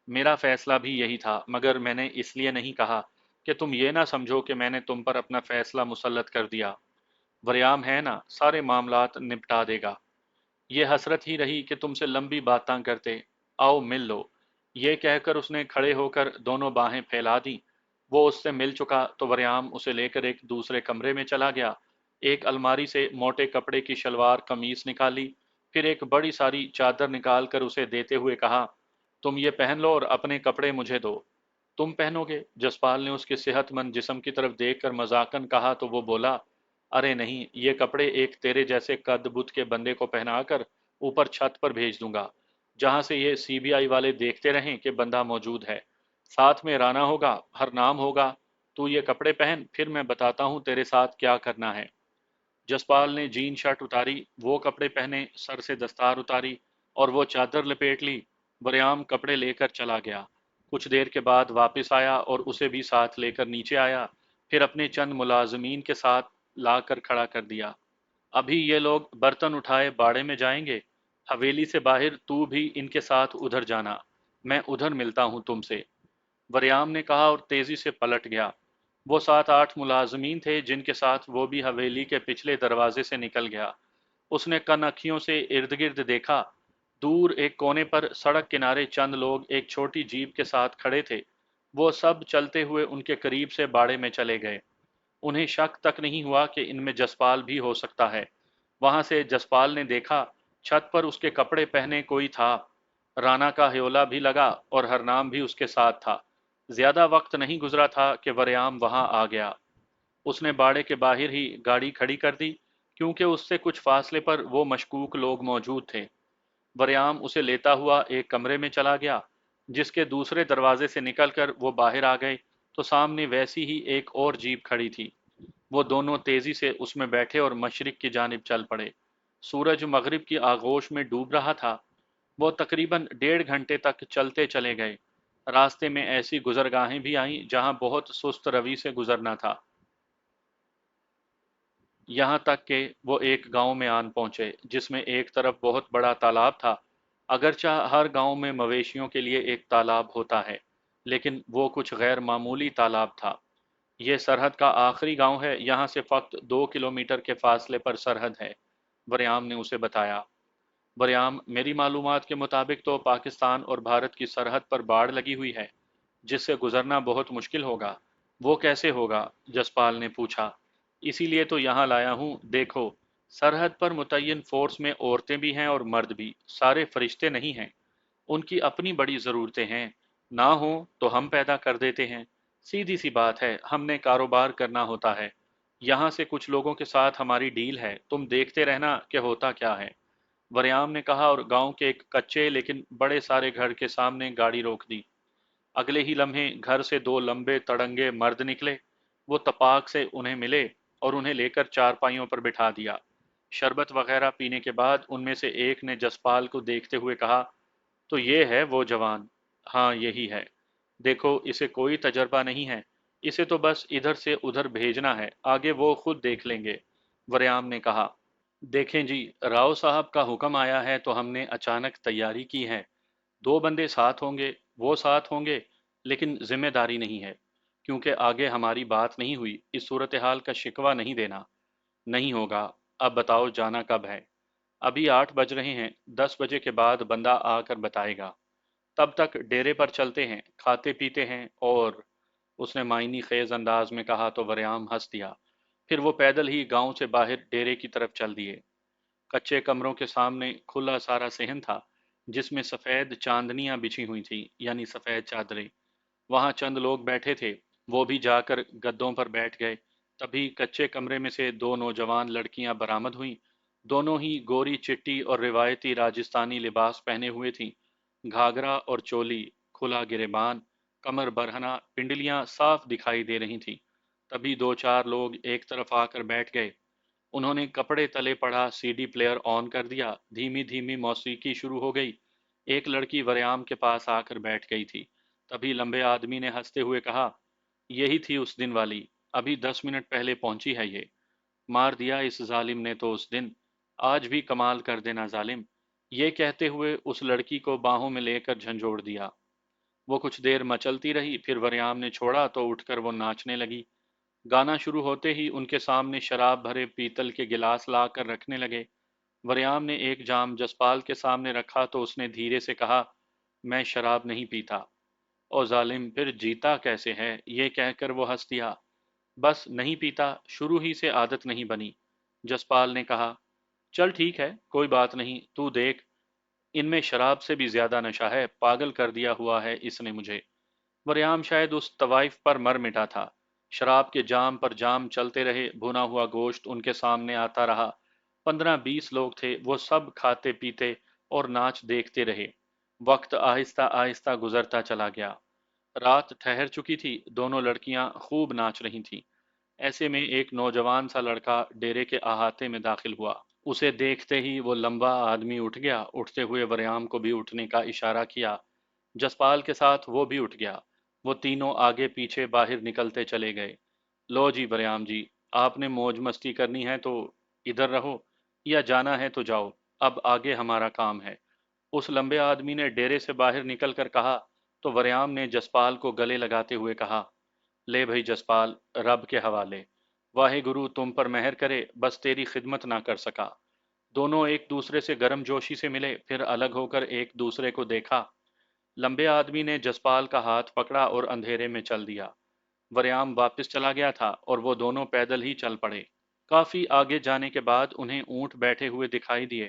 मेरा फैसला भी यही था, मगर मैंने इसलिए नहीं कहा कि तुम ये ना समझो कि मैंने तुम पर अपना फैसला मुसल्लत कर दिया। वरयाम है ना, सारे मामलात निपटा देगा। ये हसरत ही रही कि तुमसे लंबी बातें करते। आओ मिल लो। ये कहकर उसने खड़े होकर दोनों बाहें फैला दी। वो उससे मिल चुका तो वरयाम उसे लेकर एक दूसरे कमरे में चला गया। एक अलमारी से मोटे कपड़े की शलवार कमीज निकाली। फिर एक बड़ी सारी चादर निकाल कर उसे देते हुए कहा, तुम ये पहन लो और अपने कपड़े मुझे दो। तुम पहनोगे, जसपाल ने उसके सेहतमंद जिस्म की तरफ देखकर मजाकन कहा तो वो बोला, अरे नहीं, ये कपड़े एक तेरे जैसे कद बुत के बंदे को पहनाकर ऊपर छत पर भेज दूंगा, जहां से ये सीबीआई वाले देखते रहें कि बंदा मौजूद है। साथ में राना होगा, हर नाम होगा। तू ये कपड़े पहन, फिर मैं बताता हूँ तेरे साथ क्या करना है। जसपाल ने जीन शर्ट उतारी, वो कपड़े पहने, सर से दस्तार उतारी और वो चादर लपेट ली। बरयाम कपड़े लेकर चला गया। कुछ देर के बाद वापस आया और उसे भी साथ लेकर नीचे आया। फिर अपने चंद मुलाजमीन के साथ लाकर खड़ा कर दिया। अभी ये लोग बर्तन उठाए बाड़े में जाएंगे। हवेली से बाहर तू भी इनके साथ उधर जाना। मैं उधर मिलता हूँ तुमसे, वरयाम ने कहा और तेजी से पलट गया। वो 7-8 मुलाजमीन थे जिनके साथ वो भी हवेली के पिछले दरवाजे से निकल गया। उसने कन अखियों से इर्द गिर्द देखा। दूर एक कोने पर सड़क किनारे चंद लोग एक छोटी जीप के साथ खड़े थे। वो सब चलते हुए उनके करीब से बाड़े में चले गए। उन्हें शक तक नहीं हुआ कि इनमें जसपाल भी हो सकता है। वहां से जसपाल ने देखा, छत पर उसके कपड़े पहने कोई था। राना का ह्योला भी लगा और हरनाम भी उसके साथ था। زیادہ وقت نہیں گزرا تھا کہ وریام وہاں آ گیا۔ اس نے باڑے کے باہر ہی گاڑی کھڑی کر دی کیونکہ اس سے کچھ فاصلے پر وہ مشکوک لوگ موجود تھے۔ وریام اسے لیتا ہوا ایک کمرے میں چلا گیا، جس کے دوسرے دروازے سے نکل کر وہ باہر آ گئے تو سامنے ویسی ہی ایک اور جیپ کھڑی تھی۔ وہ دونوں تیزی سے اس میں بیٹھے اور مشرق کی جانب چل پڑے۔ سورج مغرب کی آغوش میں ڈوب رہا تھا۔ وہ تقریباً 1.5 گھنٹے تک چلتے چلے گئے۔ راستے میں ایسی گزرگاہیں بھی آئیں جہاں بہت سست روی سے گزرنا تھا، یہاں تک کہ وہ ایک گاؤں میں آن پہنچے جس میں ایک طرف بہت بڑا تالاب تھا۔ اگرچہ ہر گاؤں میں مویشیوں کے لیے ایک تالاب ہوتا ہے، لیکن وہ کچھ غیر معمولی تالاب تھا۔ یہ سرحد کا آخری گاؤں ہے، یہاں سے فقط 2 کلومیٹر کے فاصلے پر سرحد ہے، وریام نے اسے بتایا۔ وریام، میری معلومات کے مطابق تو پاکستان اور بھارت کی سرحد پر باڑ لگی ہوئی ہے، جس سے گزرنا بہت مشکل ہوگا۔ وہ کیسے ہوگا؟ جسپال نے پوچھا۔ اسی لیے تو یہاں لایا ہوں، دیکھو، سرحد پر متعین فورس میں عورتیں بھی ہیں اور مرد بھی، سارے فرشتے نہیں ہیں۔ ان کی اپنی بڑی ضرورتیں ہیں، نہ ہوں تو ہم پیدا کر دیتے ہیں۔ سیدھی سی بات ہے، ہم نے کاروبار کرنا ہوتا ہے۔ یہاں سے کچھ لوگوں کے ساتھ ہماری ڈیل ہے، تم دیکھتے رہنا کہ ہوتا کیا ہے، وریام نے کہا اور گاؤں کے ایک کچے لیکن بڑے سارے گھر کے سامنے گاڑی روک دی۔ اگلے ہی لمحے گھر سے 2 لمبے تڑنگے مرد نکلے۔ وہ تپاک سے انہیں ملے اور انہیں لے کر چارپائیوں پر بٹھا دیا۔ شربت وغیرہ پینے کے بعد ان میں سے ایک نے جسپال کو دیکھتے ہوئے کہا، تو یہ ہے وہ جوان؟ ہاں یہی ہے۔ دیکھو، اسے کوئی تجربہ نہیں ہے، اسے تو بس ادھر سے ادھر بھیجنا ہے، آگے وہ خود دیکھ لیں گے، وریام نے کہا۔ دیکھیں جی، راؤ صاحب کا حکم آیا ہے تو ہم نے اچانک تیاری کی ہے۔ 2 بندے ساتھ ہوں گے، وہ ساتھ ہوں گے، لیکن ذمہ داری نہیں ہے، کیونکہ آگے ہماری بات نہیں ہوئی، اس صورتحال کا شکوہ نہیں دینا۔ نہیں ہوگا۔ اب بتاؤ جانا کب ہے؟ ابھی 8 بج رہے ہیں، 10 بجے کے بعد بندہ آ کر بتائے گا۔ تب تک ڈیرے پر چلتے ہیں، کھاتے پیتے ہیں، اور اس نے معنی خیز انداز میں کہا تو وریام ہنس دیا۔ پھر وہ پیدل ہی گاؤں سے باہر ڈیرے کی طرف چل دیے۔ کچے کمروں کے سامنے کھلا سارا صحن تھا، جس میں سفید چاندنیاں بچھی ہوئی تھیں، یعنی سفید چادریں۔ وہاں چند لوگ بیٹھے تھے، وہ بھی جا کر گدوں پر بیٹھ گئے۔ تبھی کچے کمرے میں سے 2 نوجوان لڑکیاں برآمد ہوئیں۔ دونوں ہی گوری چٹی اور روایتی راجستھانی لباس پہنے ہوئے تھیں، گھاگرا اور چولی، کھلا گریبان، کمر برہنہ، پنڈلیاں صاف دکھائی دے رہی تھیں۔ تبھی 2 4 لوگ ایک طرف آ کر بیٹھ گئے۔ انہوں نے کپڑے تلے پڑا سی ڈی پلیئر آن کر دیا، دھیمی دھیمی موسیقی شروع ہو گئی۔ ایک لڑکی وریام کے پاس آ کر بیٹھ گئی تھی۔ تبھی لمبے آدمی نے ہنستے ہوئے کہا، یہی تھی اس دن والی، ابھی 10 منٹ پہلے پہنچی ہے یہ۔ مار دیا اس ظالم نے تو اس دن، آج بھی کمال کر دینا ظالم۔ یہ کہتے ہوئے اس لڑکی کو باہوں میں لے کر جھنجھوڑ دیا۔ وہ کچھ دیر مچلتی رہی، پھر وریام نے چھوڑا تو اٹھ کر وہ ناچنے لگی۔ گانا شروع ہوتے ہی ان کے سامنے شراب بھرے پیتل کے گلاس لا کر رکھنے لگے۔ وریام نے ایک جام جسپال کے سامنے رکھا تو اس نے دھیرے سے کہا، میں شراب نہیں پیتا۔ او ظالم، پھر جیتا کیسے ہے؟ یہ کہہ کر وہ ہنس دیا۔ بس نہیں پیتا، شروع ہی سے عادت نہیں بنی، جسپال نے کہا۔ چل ٹھیک ہے، کوئی بات نہیں، تو دیکھ، ان میں شراب سے بھی زیادہ نشہ ہے، پاگل کر دیا ہوا ہے اس نے مجھے۔ وریام شاید اس طوائف پر مر مٹا تھا۔ شراب کے جام پر جام چلتے رہے، بھنا ہوا گوشت ان کے سامنے آتا رہا۔ 15 20 لوگ تھے، وہ سب کھاتے پیتے اور ناچ دیکھتے رہے۔ وقت آہستہ آہستہ گزرتا چلا گیا۔ رات ٹھہر چکی تھی، دونوں لڑکیاں خوب ناچ رہی تھیں۔ ایسے میں ایک نوجوان سا لڑکا ڈیرے کے احاطے میں داخل ہوا۔ اسے دیکھتے ہی وہ لمبا آدمی اٹھ گیا، اٹھتے ہوئے وریام کو بھی اٹھنے کا اشارہ کیا۔ جسپال کے ساتھ وہ بھی اٹھ گیا۔ وہ تینوں آگے پیچھے باہر نکلتے چلے گئے۔ لو جی وریام جی، آپ نے موج مستی کرنی ہے تو ادھر رہو، یا جانا ہے تو جاؤ، اب آگے ہمارا کام ہے، اس لمبے آدمی نے ڈیرے سے باہر نکل کر کہا تو وریام نے جسپال کو گلے لگاتے ہوئے کہا، لے بھائی جسپال، رب کے حوالے، واہے گرو تم پر مہر کرے، بس تیری خدمت نہ کر سکا۔ دونوں ایک دوسرے سے گرم جوشی سے ملے، پھر الگ ہو کر ایک دوسرے کو دیکھا۔ لمبے آدمی نے جسپال کا ہاتھ پکڑا اور اندھیرے میں چل دیا۔ وریام واپس چلا گیا تھا اور وہ دونوں پیدل ہی چل پڑے۔ کافی آگے جانے کے بعد انہیں اونٹ بیٹھے ہوئے دکھائی دیے۔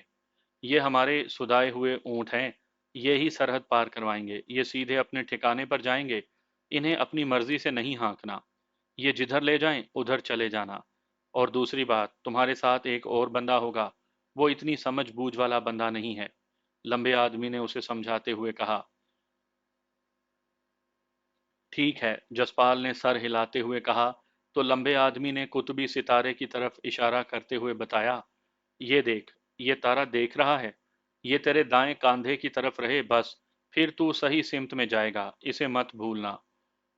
یہ ہمارے سدائے ہوئے اونٹ ہیں، یہ ہی سرحد پار کروائیں گے، یہ سیدھے اپنے ٹھکانے پر جائیں گے، इन्हें अपनी मर्जी से नहीं हाँकना, ये जिधर ले जाएं उधर चले जाना। और दूसरी बात, तुम्हारे साथ एक और बंदा होगा, वो इतनी समझ बूझ वाला बंदा नहीं है। लंबे आदमी ने उसे समझाते हुए कहा। ठीक है, जसपाल ने सर हिलाते हुए कहा। तो लंबे आदमी ने कुतुबी सितारे की तरफ इशारा करते हुए बताया, ये देख, ये तारा देख रहा है, ये तेरे दाएं कांधे की तरफ रहे बस, फिर तू सही सिमत में जाएगा, इसे मत भूलना।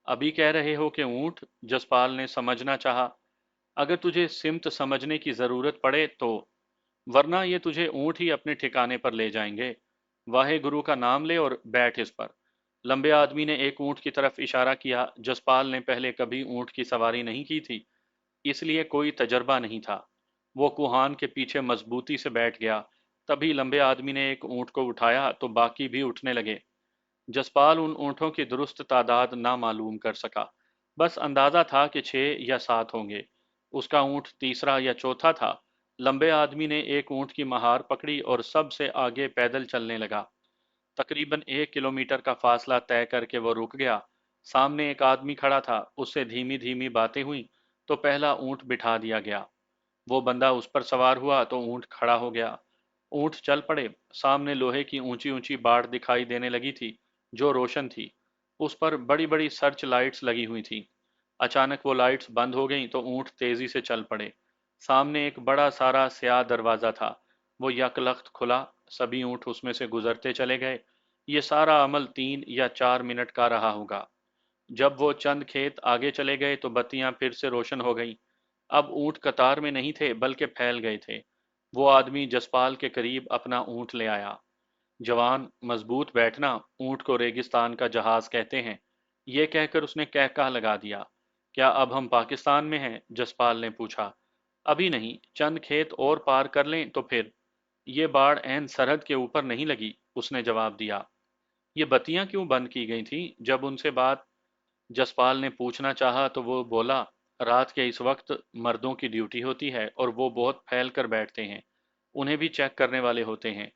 अभी कह रहे हो कि ऊंट? जसपाल ने समझना चाहा। अगर तुझे सिमत समझने की जरूरत पड़े तो, वरना ये तुझे ऊंट ही अपने ठिकाने पर ले जाएंगे। वाहे गुरु का नाम ले और बैठ इस पर। लंबे आदमी ने एक ऊंट की तरफ इशारा किया। जसपाल ने पहले कभी ऊंट की सवारी नहीं की थी, इसलिए कोई तजर्बा नहीं था। वो कुहान के पीछे मजबूती से बैठ गया। तभी लंबे आदमी ने एक ऊंट को उठाया तो बाकी भी उठने लगे। जसपाल उन ऊँटों की दुरुस्त तादाद ना मालूम कर सका, बस अंदाजा था कि 6 या 7 होंगे। उसका ऊँट तीसरा या चौथा था। लंबे आदमी ने एक ऊँट की महार पकड़ी और सबसे आगे पैदल चलने लगा। तकरीबन 1 किलोमीटर का फासला तय करके वो रुक गया। सामने एक आदमी खड़ा था, उससे धीमी धीमी बातें हुई तो पहला ऊँट बिठा दिया गया। वो बंदा उस पर सवार हुआ तो ऊँट खड़ा हो गया। ऊँट चल पड़े। सामने लोहे की ऊंची ऊंची बाड़ दिखाई देने लगी थी, जो रोशन थी। उस पर बड़ी बड़ी सर्च लाइट्स लगी हुई थी। अचानक वो लाइट्स बंद हो गईं तो ऊँट तेजी से चल पड़े। सामने एक बड़ा सारा स्याह दरवाजा था, वो यकलख्त खुला। सभी ऊँट उसमें से गुजरते चले गए। ये सारा अमल 3 या 4 मिनट का रहा होगा। जब वो चंद खेत आगे चले गए तो बत्तियां फिर से रोशन हो गईं। अब ऊंट कतार में नहीं थे बल्कि फैल गए थे। वो आदमी जसपाल के करीब अपना ऊंट ले आया। जवान, मजबूत बैठना, ऊंट को रेगिस्तान का जहाज कहते हैं। ये कहकर उसने कहका लगा दिया। क्या अब हम पाकिस्तान में हैं? जसपाल ने पूछा। अभी नहीं, चंद खेत और पार कर लें तो फिर। ये बाढ़ ऐन सरहद के ऊपर नहीं लगी, उसने जवाब दिया। ये बत्तियां क्यों बंद की गई थी? जब उनसे बात जसपाल ने पूछना चाहा तो वो बोला, रात के इस वक्त मर्दों की ड्यूटी होती है और वो बहुत फैल कर बैठते हैं, उन्हें भी चेक करने वाले होते हैं।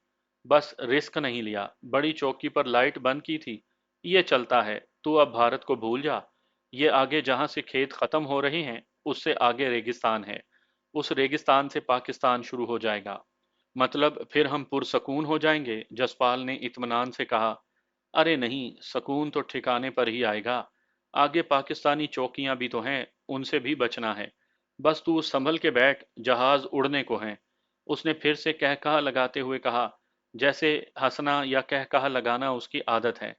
बस रिस्क नहीं लिया, बड़ी चौकी पर लाइट बंद की थी। ये चलता है, तू अब भारत को भूल जा। ये आगे जहां से खेत खत्म हो रहे हैं, उससे आगे रेगिस्तान है। उस रेगिस्तान से पाकिस्तान शुरू हो जाएगा। मतलब फिर हम पुरसकून हो जाएंगे? जसपाल ने इत्मीनान से कहा। अरे नहीं, सकून तो ठिकाने पर ही आएगा। आगे पाकिस्तानी चौकियां भी तो हैं, उनसे भी बचना है। बस तू संभल के बैठ, जहाज उड़ने को है। उसने फिर से कहकहा लगाते हुए कहा, जैसे हंसना या कहकहा लगाना उसकी आदत है।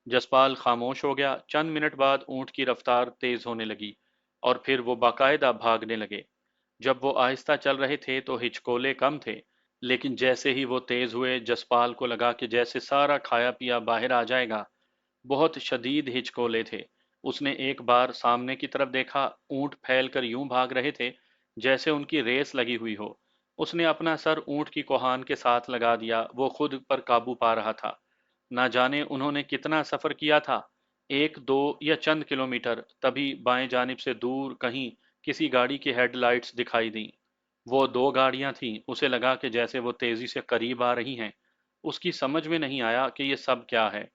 जसपाल खामोश हो गया। चंद मिनट बाद ऊंट की रफ्तार तेज होने लगी और फिर वो बाकायदा भागने लगे। जब वो आहिस्ता चल रहे थे तो हिचकोले कम थे, लेकिन जैसे ही वो तेज हुए, जसपाल को लगा कि जैसे सारा खाया पिया बाहर आ जाएगा। बहुत शदीद हिचकोले थे। उसने एक बार सामने की तरफ देखा। ऊंट फैल कर यूं भाग रहे थे जैसे उनकी रेस लगी हुई हो। उसने अपना सर ऊंट की कोहान के साथ लगा दिया। वो खुद पर काबू पा रहा था। ना जाने उन्होंने कितना सफर किया था, 1, 2 या चंद किलोमीटर। तभी बाएं जानिब से दूर कहीं किसी गाड़ी की हेडलाइट्स दिखाई दी। वो 2 गाड़ियां थीं। उसे लगा कि जैसे वो तेजी से करीब आ रही हैं। उसकी समझ में नहीं आया कि ये सब क्या है।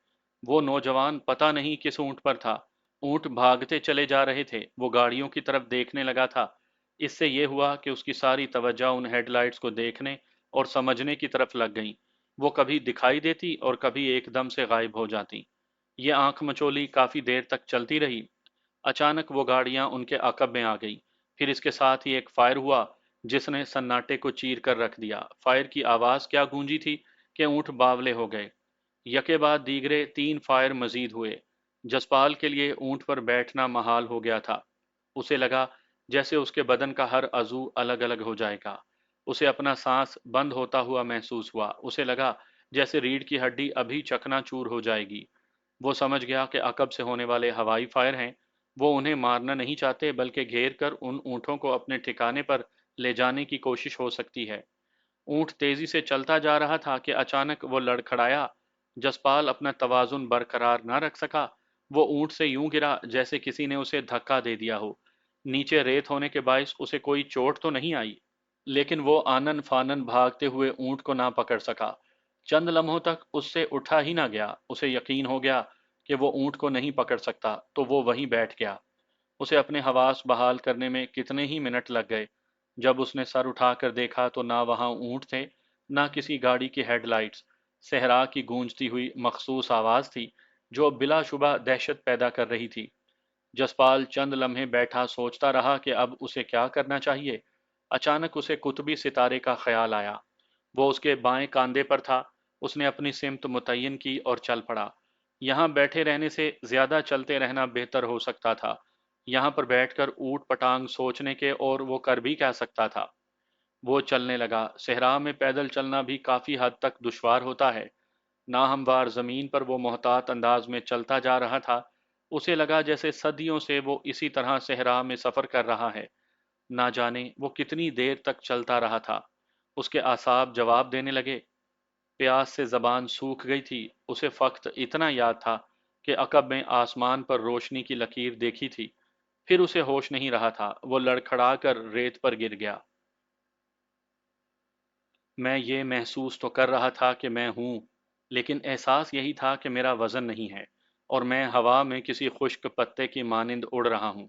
वो नौजवान पता नहीं किस ऊंट पर था। ऊंट भागते चले जा रहे थे, वो गाड़ियों की तरफ देखने लगा था। इससे यह हुआ कि उसकी सारी तवज्जो उन हेडलाइट्स को देखने और समझने की तरफ लग गई। वो कभी दिखाई देती और कभी एकदम से गायब हो जाती। ये आंख मचोली काफी देर तक चलती रही। अचानक वो गाड़ियां उनके अकब में आ गई। फिर इसके साथ ही एक फायर हुआ जिसने सन्नाटे को चीर कर रख दिया। फायर की आवाज क्या गूंजी थी कि ऊंट बावले हो गए। यके बाद दीगरे 3 फायर मजीद हुए। जसपाल के लिए ऊंट पर बैठना महाल हो गया था। उसे लगा जैसे उसके बदन का हर अजू अलग अलग हो जाएगा। उसे अपना सांस बंद होता हुआ महसूस हुआ। उसे लगा जैसे रीढ़ की हड्डी अभी चकनाचूर हो जाएगी। वो समझ गया कि अकब से होने वाले हवाई फायर हैं। वो उन्हें मारना नहीं चाहते बल्कि घेर कर उन ऊँटों को अपने ठिकाने पर ले जाने की कोशिश हो सकती है। ऊँट तेजी से चलता जा रहा था कि अचानक वो लड़खड़ाया। जसपाल अपना तवाजुन बरकरार न रख सका। वो ऊँट से यूं गिरा जैसे किसी ने उसे धक्का दे दिया हो। नीचे रेत होने के बायस उसे कोई चोट तो नहीं आई, लेकिन वो आनन फानन भागते हुए ऊँट को ना पकड़ सका। चंद लम्हों तक उससे उठा ही ना गया। उसे यकीन हो गया کہ وہ اونٹ کو نہیں پکڑ सकता तो वो वहीं बैठ गया। उसे अपने हवास बहाल करने में कितने ही मिनट लग गए। जब उसने सर उठाकर देखा तो ना वहां ऊंट थे, ना किसी गाड़ी की हेडलाइट्स। सहरा की गूंजती हुई मखसूस आवाज थी जो बिलाशुबा दहशत पैदा कर रही थी। जसपाल चंद लम्हे बैठा सोचता रहा कि अब उसे क्या करना चाहिए। अचानक उसे कुतुबी सितारे का ख्याल आया। वो उसके बाएं कांधे पर था। उसने अपनी सिमत मुतय्यन की और चल पड़ा। यहाँ बैठे रहने से ज्यादा चलते रहना बेहतर हो सकता था। यहाँ पर बैठकर ऊट पटांग सोचने के और वो कर भी क्या सकता था। वो चलने लगा। सहरा में पैदल चलना भी काफी हद तक दुश्वार होता है। नाहमवार जमीन पर वो मोहतात अंदाज में चलता जा रहा था। उसे लगा जैसे सदियों से वो इसी तरह सहरा में सफर कर रहा है। ना जाने वो कितनी देर तक चलता रहा था। उसके आसाब जवाब देने लगे। प्यास से जबान सूख गई थी। उसे फक्त इतना याद था कि अकब में आसमान पर रोशनी की लकीर देखी थी। फिर उसे होश नहीं रहा था। वो लड़खड़ा कर रेत पर गिर गया। मैं ये महसूस तो कर रहा था कि मैं हूं, लेकिन एहसास यही था कि मेरा वजन नहीं है और मैं हवा में किसी खुश्क पत्ते की मानिंद उड़ रहा हूं।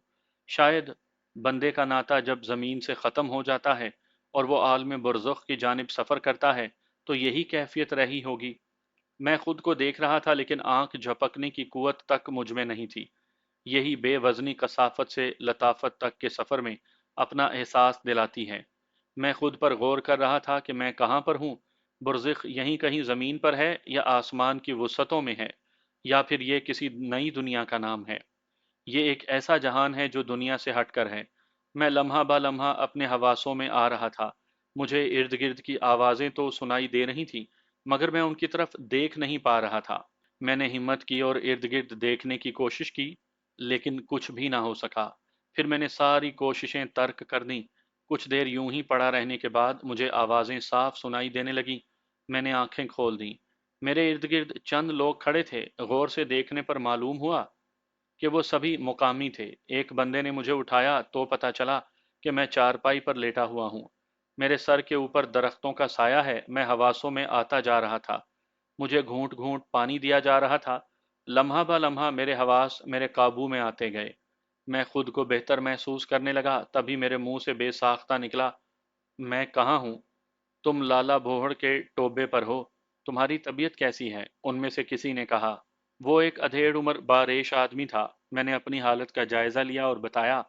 शायद बंदे का नाता जब जमीन से खत्म हो जाता है और वो आलम बरज़ख की जानिब सफर करता है तो यही कैफियत रही होगी। मैं खुद को देख रहा था लेकिन आंख झपकने की कुवत तक मुझ में नहीं थी। यही बेवजनी कसाफत से लताफत तक के सफर में अपना एहसास दिलाती है। मैं खुद पर गौर कर रहा था कि मैं कहाँ पर हूँ। बुर्ज़िख यहीं कहीं ज़मीन पर है या आसमान की वसअतों में है, या फिर ये किसी नई दुनिया का नाम है। ये एक ऐसा जहान है जो दुनिया से हटकर है। मैं लम्हा बा लम्हा अपने हवासों में आ रहा था। मुझे इर्द गिर्द की आवाज़ें तो सुनाई दे रही थीं, मगर मैं उनकी तरफ देख नहीं पा रहा था। मैंने हिम्मत की और इर्द गिर्द देखने की कोशिश की, लेकिन कुछ भी ना हो सका। फिर मैंने सारी कोशिशें तर्क कर दी। कुछ देर यूं ही पड़ा रहने के बाद मुझे आवाज़ें साफ सुनाई देने लगीं। मैंने आंखें खोल दी। मेरे इर्द गिर्द चंद लोग खड़े थे। गौर से देखने पर मालूम हुआ कि वो सभी मुकामी थे। एक बंदे ने मुझे उठाया तो पता चला कि मैं चारपाई पर लेटा हुआ हूँ। मेरे सर के ऊपर दरख्तों का साया है। मैं हवासों में आता जा रहा था। मुझे घूंट घूंट पानी दिया जा रहा था। लम्हा ब लम्हा मेरे हवास मेरे काबू में आते गए। मैं खुद को बेहतर महसूस करने लगा। तभी मेरे मुंह से बेसाख्ता निकला, मैं कहाँ हूँ? तुम लाला भोहड़ के टोबे पर हो। तुम्हारी तबीयत कैसी है? उनमें से किसी ने कहा। वो एक अधेड़ उम्र बारेश आदमी था। मैंने अपनी हालत का जायजा लिया और बताया,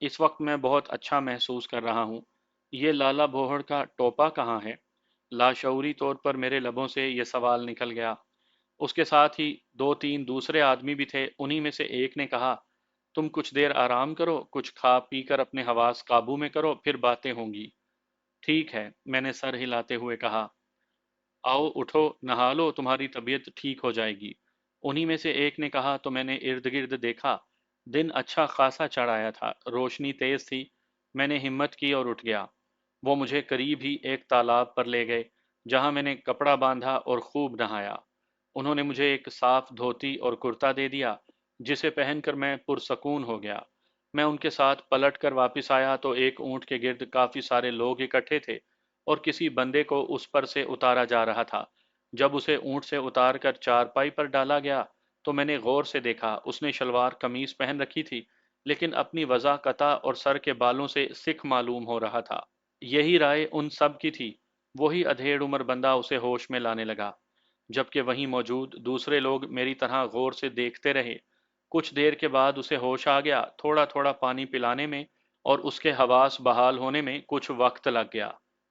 इस वक्त मैं बहुत अच्छा महसूस कर रहा हूँ। ये लाला भोहड़ का टोपा कहाँ है? लाशऊरी तौर पर मेरे लबों से ये सवाल निकल गया। उसके साथ ही दो तीन दूसरे आदमी भी थे। उन्हीं में से एक ने कहा, तुम कुछ देर आराम करो, कुछ खा पी कर अपने हवास काबू में करो, फिर बातें होंगी। ठीक है, मैंने सर हिलाते हुए कहा। आओ उठो, नहा लो, तुम्हारी तबीयत ठीक हो जाएगी। उन्हीं में से एक ने कहा तो मैंने इर्द गिर्द देखा। दिन अच्छा खासा चढ़ आया था। रोशनी तेज थी। मैंने हिम्मत की और उठ गया। वो मुझे करीब ही एक तालाब पर ले गए, जहां मैंने कपड़ा बांधा और खूब नहाया। उन्होंने मुझे एक साफ धोती और कुर्ता दे दिया, जिसे पहनकर मैं पुरसकून हो गया। मैं उनके साथ पलट कर वापिस आया तो एक ऊंट के गिर्द काफी सारे लोग इकट्ठे थे और किसी बंदे को उस पर से उतारा जा रहा था। जब उसे ऊंट से उतार कर चारपाई पर डाला गया तो मैंने गौर से देखा। उसने शलवार कमीज पहन रखी थी, लेकिन अपनी वज़ाकता और सर के बालों से सिख मालूम हो रहा था। यही राय उन सब की थी। वही अधेड़ उम्र बंदा उसे होश में लाने लगा, जबकि वहीं मौजूद दूसरे लोग मेरी तरह गौर से देखते रहे। कुछ देर के बाद उसे होश आ गया। थोड़ा थोड़ा पानी पिलाने में और उसके हवास बहाल होने में कुछ वक्त लग गया।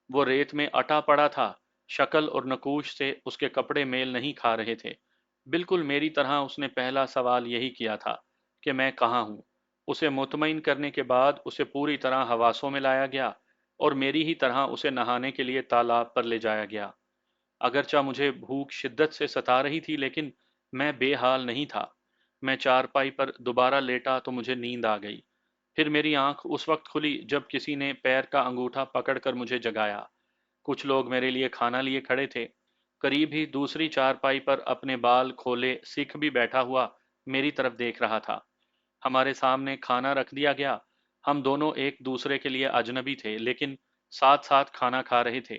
वो रेत में अटा पड़ा था। शक्ल और नकूश से उसके कपड़े मेल नहीं खा रहे थे। बिल्कुल मेरी तरह उसने पहला सवाल यही किया था कि मैं कहाँ हूँ। उसे मुतमईन करने के बाद उसे पूरी तरह हवासों में लाया गया और मेरी ही तरह उसे नहाने के लिए तालाब पर ले जाया गया। अगरचा मुझे भूख शिद्दत से सता रही थी, लेकिन मैं बेहाल नहीं था। मैं चारपाई पर दोबारा लेटा तो मुझे नींद आ गई। फिर मेरी आंख उस वक्त खुली जब किसी ने पैर का अंगूठा पकड़कर मुझे जगाया। कुछ लोग मेरे लिए खाना लिए खड़े थे। करीब ही दूसरी चारपाई पर अपने बाल खोले सिख भी बैठा हुआ मेरी तरफ देख रहा था। हमारे सामने खाना रख दिया गया। हम दोनों एक दूसरे के लिए अजनबी थे, लेकिन साथ साथ खाना खा रहे थे।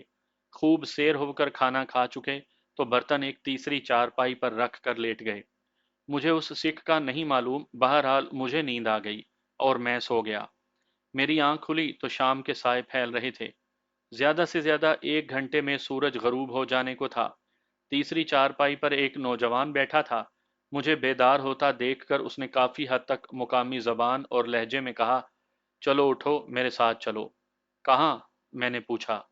खूब सेर होकर खाना खा चुके तो बर्तन एक तीसरी चारपाई पर रख कर लेट गए। मुझे उस सिख का नहीं मालूम, बहरहाल मुझे नींद आ गई और मैं सो गया। मेरी आंख खुली तो शाम के साए फैल रहे थे। ज्यादा से ज्यादा 1 घंटे में सूरज गरूब हो जाने को था। तीसरी चारपाई पर एक नौजवान बैठा था। मुझे बेदार होता देखकर उसने काफी हद तक मुकामी जबान और लहजे में कहा, चलो उठो, मेरे साथ चलो। कहाँ? मैंने पूछा।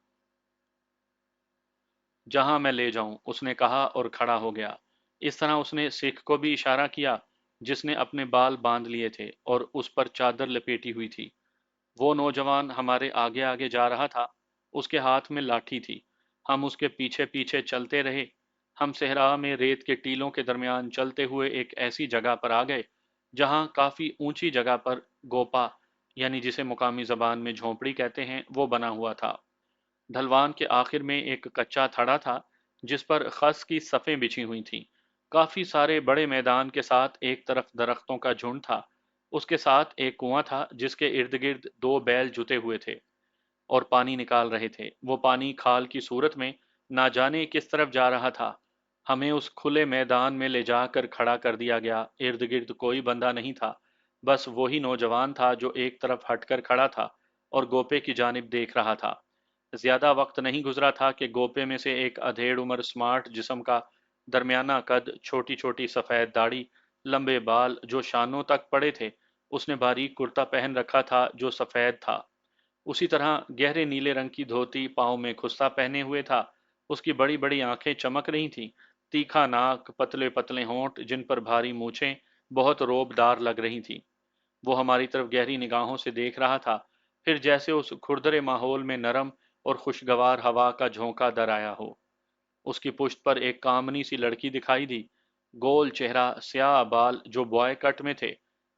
जहां मैं ले जाऊं, उसने कहा और खड़ा हो गया। इस तरह उसने सिख को भी इशारा किया, जिसने अपने बाल बांध लिए थे और उस पर चादर लपेटी हुई थी। वो नौजवान हमारे आगे आगे जा रहा था। उसके हाथ में लाठी थी। हम उसके पीछे पीछे चलते रहे। हम सहरा में रेत के टीलों के दरमियान चलते हुए एक ऐसी जगह पर आ गए जहां काफी ऊंची जगह पर गोपा, यानी जिसे मुकामी जबान में झोंपड़ी कहते हैं, वो बना हुआ था। ढलवान के आखिर में एक कच्चा थड़ा था जिस पर खस की सफ़ें बिछी हुई थीं। काफी सारे बड़े मैदान के साथ एक तरफ दरख्तों का झुंड था। उसके साथ एक कुआं था जिसके इर्द गिर्द दो बैल जुते हुए थे और पानी निकाल रहे थे। वो पानी खाल की सूरत में ना जाने किस तरफ जा रहा था। हमें उस खुले मैदान में ले जाकर खड़ा कर दिया गया। इर्द गिर्द कोई बंदा नहीं था। बस वही नौजवान था जो एक तरफ हटकर खड़ा था और गोपे की जानिब देख रहा था। ज्यादा वक्त नहीं गुजरा था कि गोपे में से एक अधेड़ उम्र स्मार्ट जिस्म का, दरमियाना कद, छोटी छोटी सफेद दाढ़ी, लंबे बाल जो शानों तक पड़े थे, उसने बारीक कुर्ता पहन रखा था जो सफेद था। उसी तरह गहरे नीले रंग की धोती, पाँव में खुस्ता पहने हुए था। उसकी बड़ी बड़ी आंखें चमक रही थीं। तीखा नाक, पतले पतले होंठ जिन पर भारी मूछें बहुत रोबदार लग रही थीं। वो हमारी तरफ गहरी निगाहों से देख रहा था। फिर जैसे उस खुरदरे माहौल में नरम और खुशगवार हवा का झोंका दर आया हो। उसकी पुश्त पर एक कामनी सी लड़की दिखाई दी। गोल चेहरा, स्याह बाल जो बॉय कट में थे,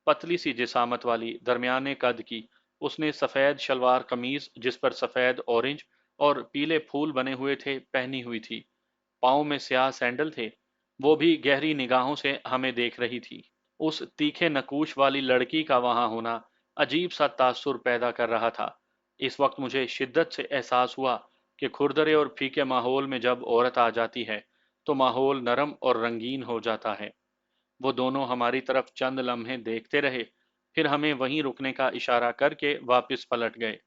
पतली सी जिसामत वाली, दरमियाने कद की। उसने सफेद शलवार कमीज जिस पर सफेद, ऑरेंज और पीले फूल बने हुए थे पहनी हुई थी। पाँव में स्याह सैंडल थे। वो भी गहरी निगाहों से हमें देख रही थी। उस तीखे नकूश वाली लड़की का वहां होना अजीब सा तासुर पैदा कर रहा था। इस वक्त मुझे शिद्दत से एहसास हुआ कि खुरदरे और फीके माहौल में जब औरत आ जाती है तो माहौल नरम और रंगीन हो जाता है। वो दोनों हमारी तरफ चंद लम्हे देखते रहे, फिर हमें वहीं रुकने का इशारा करके वापस पलट गए।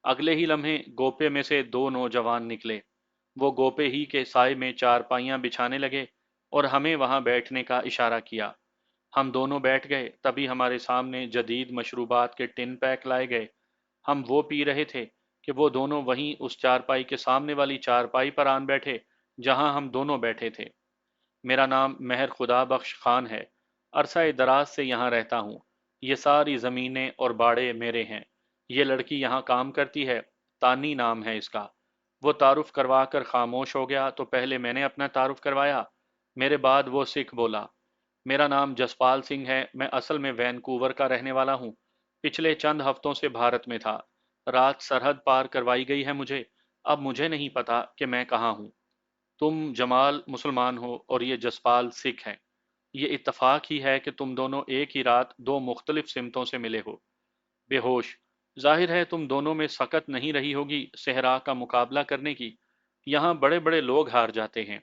अगले ही लम्हे गोपे में से दो नौजवान निकले। वो गोपे ही के साए में चारपाइयां बिछाने लगे और हमें वहां बैठने का इशारा किया। हम दोनों बैठ गए। तभी हमारे सामने जदीद मशरूबात के टिन पैक लाए गए। हम वो पी रहे थे कि वो दोनों वहीं उस चारपाई के सामने वाली चारपाई पर आन बैठे जहां हम दोनों बैठे थे। मेरा नाम मेहर खुदा बख्श खान है। अरसा दराज से यहाँ रहता हूँ। ये सारी ज़मीनें और बाड़े मेरे हैं। ये लड़की यहाँ काम करती है, तानी नाम है इसका। वो तारुफ करवा कर खामोश हो गया तो पहले मैंने अपना तारुफ करवाया। मेरे बाद वो सिख बोला, मेरा नाम जसपाल सिंह है। मैं असल में वैनकूवर का रहने वाला हूँ। पिछले चंद हफ्तों से भारत में था। रात सरहद पार करवाई गई है मुझे। अब मुझे नहीं पता कि मैं कहाँ हूँ। तुम जमाल मुसलमान हो और ये जसपाल सिख हैं। ये इत्तफाक ही है कि तुम दोनों एक ही रात दो मुख्तलिफ सिमतों से मिले हो। बेहोश। जाहिर है तुम दोनों में सकत नहीं रही होगी सहरा का मुकाबला करने की। यहाँ बड़े बड़े लोग हार जाते हैं।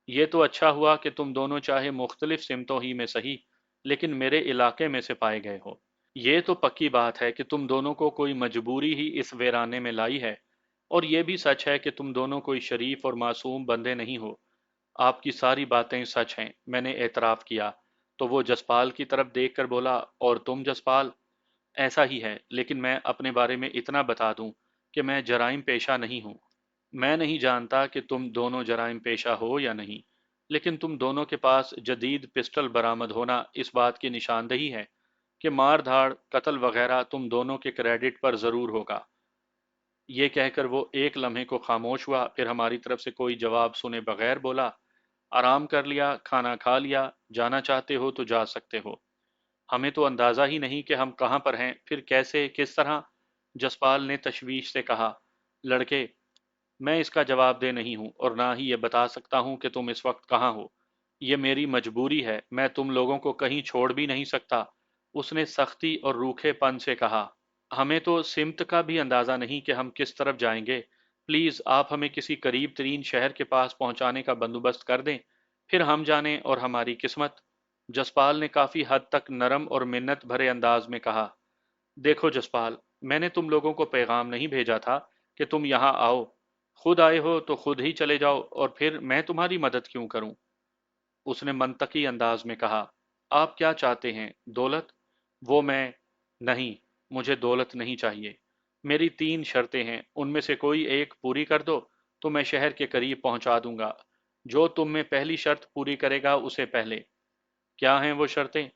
ये तो अच्छा हुआ कि तुम दोनों चाहे मुख्तलिफ सिमतों ही में सही, लेकिन मेरे इलाके में से पाए गए हो। ये तो पक्की बात है कि तुम दोनों को कोई मजबूरी ही इस वीराने में लाई है। और ये भी सच है कि तुम दोनों कोई शरीफ और मासूम बंदे नहीं हो। आपकी सारी बातें सच हैं, मैंने एतराफ़ किया। तो वो जसपाल की तरफ देखकर बोला, और तुम जसपाल? ऐसा ही है, लेकिन मैं अपने बारे में इतना बता दूं कि मैं जराइम पेशा नहीं हूं। मैं नहीं जानता कि तुम दोनों जराइम पेशा हो या नहीं, लेकिन तुम दोनों के पास जदीद पिस्टल बरामद होना इस बात की निशानदही है कि मार धाड़, कत्ल वगैरह तुम दोनों के क्रेडिट पर ज़रूर होगा। ये कहकर वो एक लम्हे को खामोश हुआ, फिर हमारी तरफ से कोई जवाब सुने बगैर बोला, आराम कर लिया, खाना खा लिया, जाना चाहते हो तो जा सकते हो। हमें तो अंदाजा ही नहीं कि हम कहाँ पर हैं, फिर कैसे, किस तरह। जसपाल ने तशवीश से कहा, लड़के, मैं इसका जवाब दे नहीं हूं और ना ही ये बता सकता हूं कि तुम इस वक्त कहाँ हो। ये मेरी मजबूरी है, मैं तुम लोगों को कहीं छोड़ भी नहीं सकता। उसने सख्ती और रूखेपन से कहा, हमें तो सिमत का भी अंदाजा नहीं कि हम किस तरफ जाएंगे। प्लीज आप हमें किसी करीब तरीन शहर के पास पहुंचाने का बंदोबस्त कर दें, फिर हम जाने और हमारी किस्मत। जसपाल ने काफी हद तक नरम और मिन्नत भरे अंदाज में कहा, देखो जसपाल, मैंने तुम लोगों को पैगाम नहीं भेजा था कि तुम यहाँ आओ। खुद आए हो तो खुद ही चले जाओ, और फिर मैं तुम्हारी मदद क्यों करूं? उसने मंतकी अंदाज में कहा, आप क्या चाहते हैं, दौलत? वो मैं नहीं, मुझे दौलत नहीं चाहिए। मेरी 3 शर्तें हैं, उनमें से कोई एक पूरी कर दो तो मैं शहर के करीब पहुंचा दूंगा। जो तुम में पहली शर्त पूरी करेगा उसे पहले। क्या हैं वो शर्तें?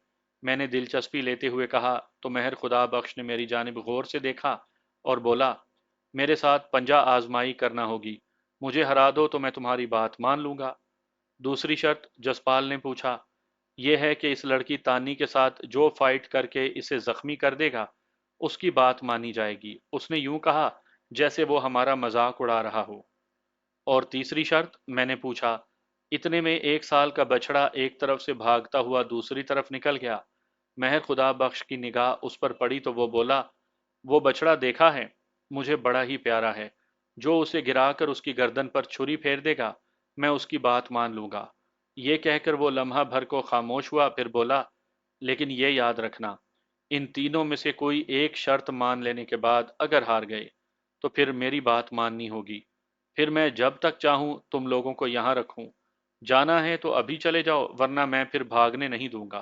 मैंने दिलचस्पी लेते हुए कहा। तो मेहर खुदा बख्श ने मेरी जानिब गौर से देखा और बोला, मेरे साथ पंजा आजमाई करना होगी। मुझे हरा दो तो मैं तुम्हारी बात मान लूंगा। दूसरी शर्त? जसपाल ने पूछा। यह है कि इस लड़की तानी के साथ जो फाइट करके इसे जख्मी कर देगा, उसकी बात मानी जाएगी। उसने यूं कहा जैसे वो हमारा मजाक उड़ा रहा हो। और तीसरी शर्त? मैंने पूछा। इतने में 1 साल का बछड़ा एक तरफ से भागता हुआ दूसरी तरफ निकल गया। महर खुदा बख्श की निगाह उस पर पड़ी तो वो बोला, वो बछड़ा देखा है, मुझे बड़ा ही प्यारा है। जो उसे गिराकर उसकी गर्दन पर छुरी फेर देगा, मैं उसकी बात मान लूंगा। ये कहकर वो लम्हा भर को खामोश हुआ, फिर बोला, लेकिन ये याद रखना, इन तीनों में से कोई एक शर्त मान लेने के बाद अगर हार गए तो फिर मेरी बात माननी होगी। फिर मैं जब तक चाहूं तुम लोगों को यहां रखूं। जाना है तो अभी चले जाओ, वरना मैं फिर भागने नहीं दूंगा।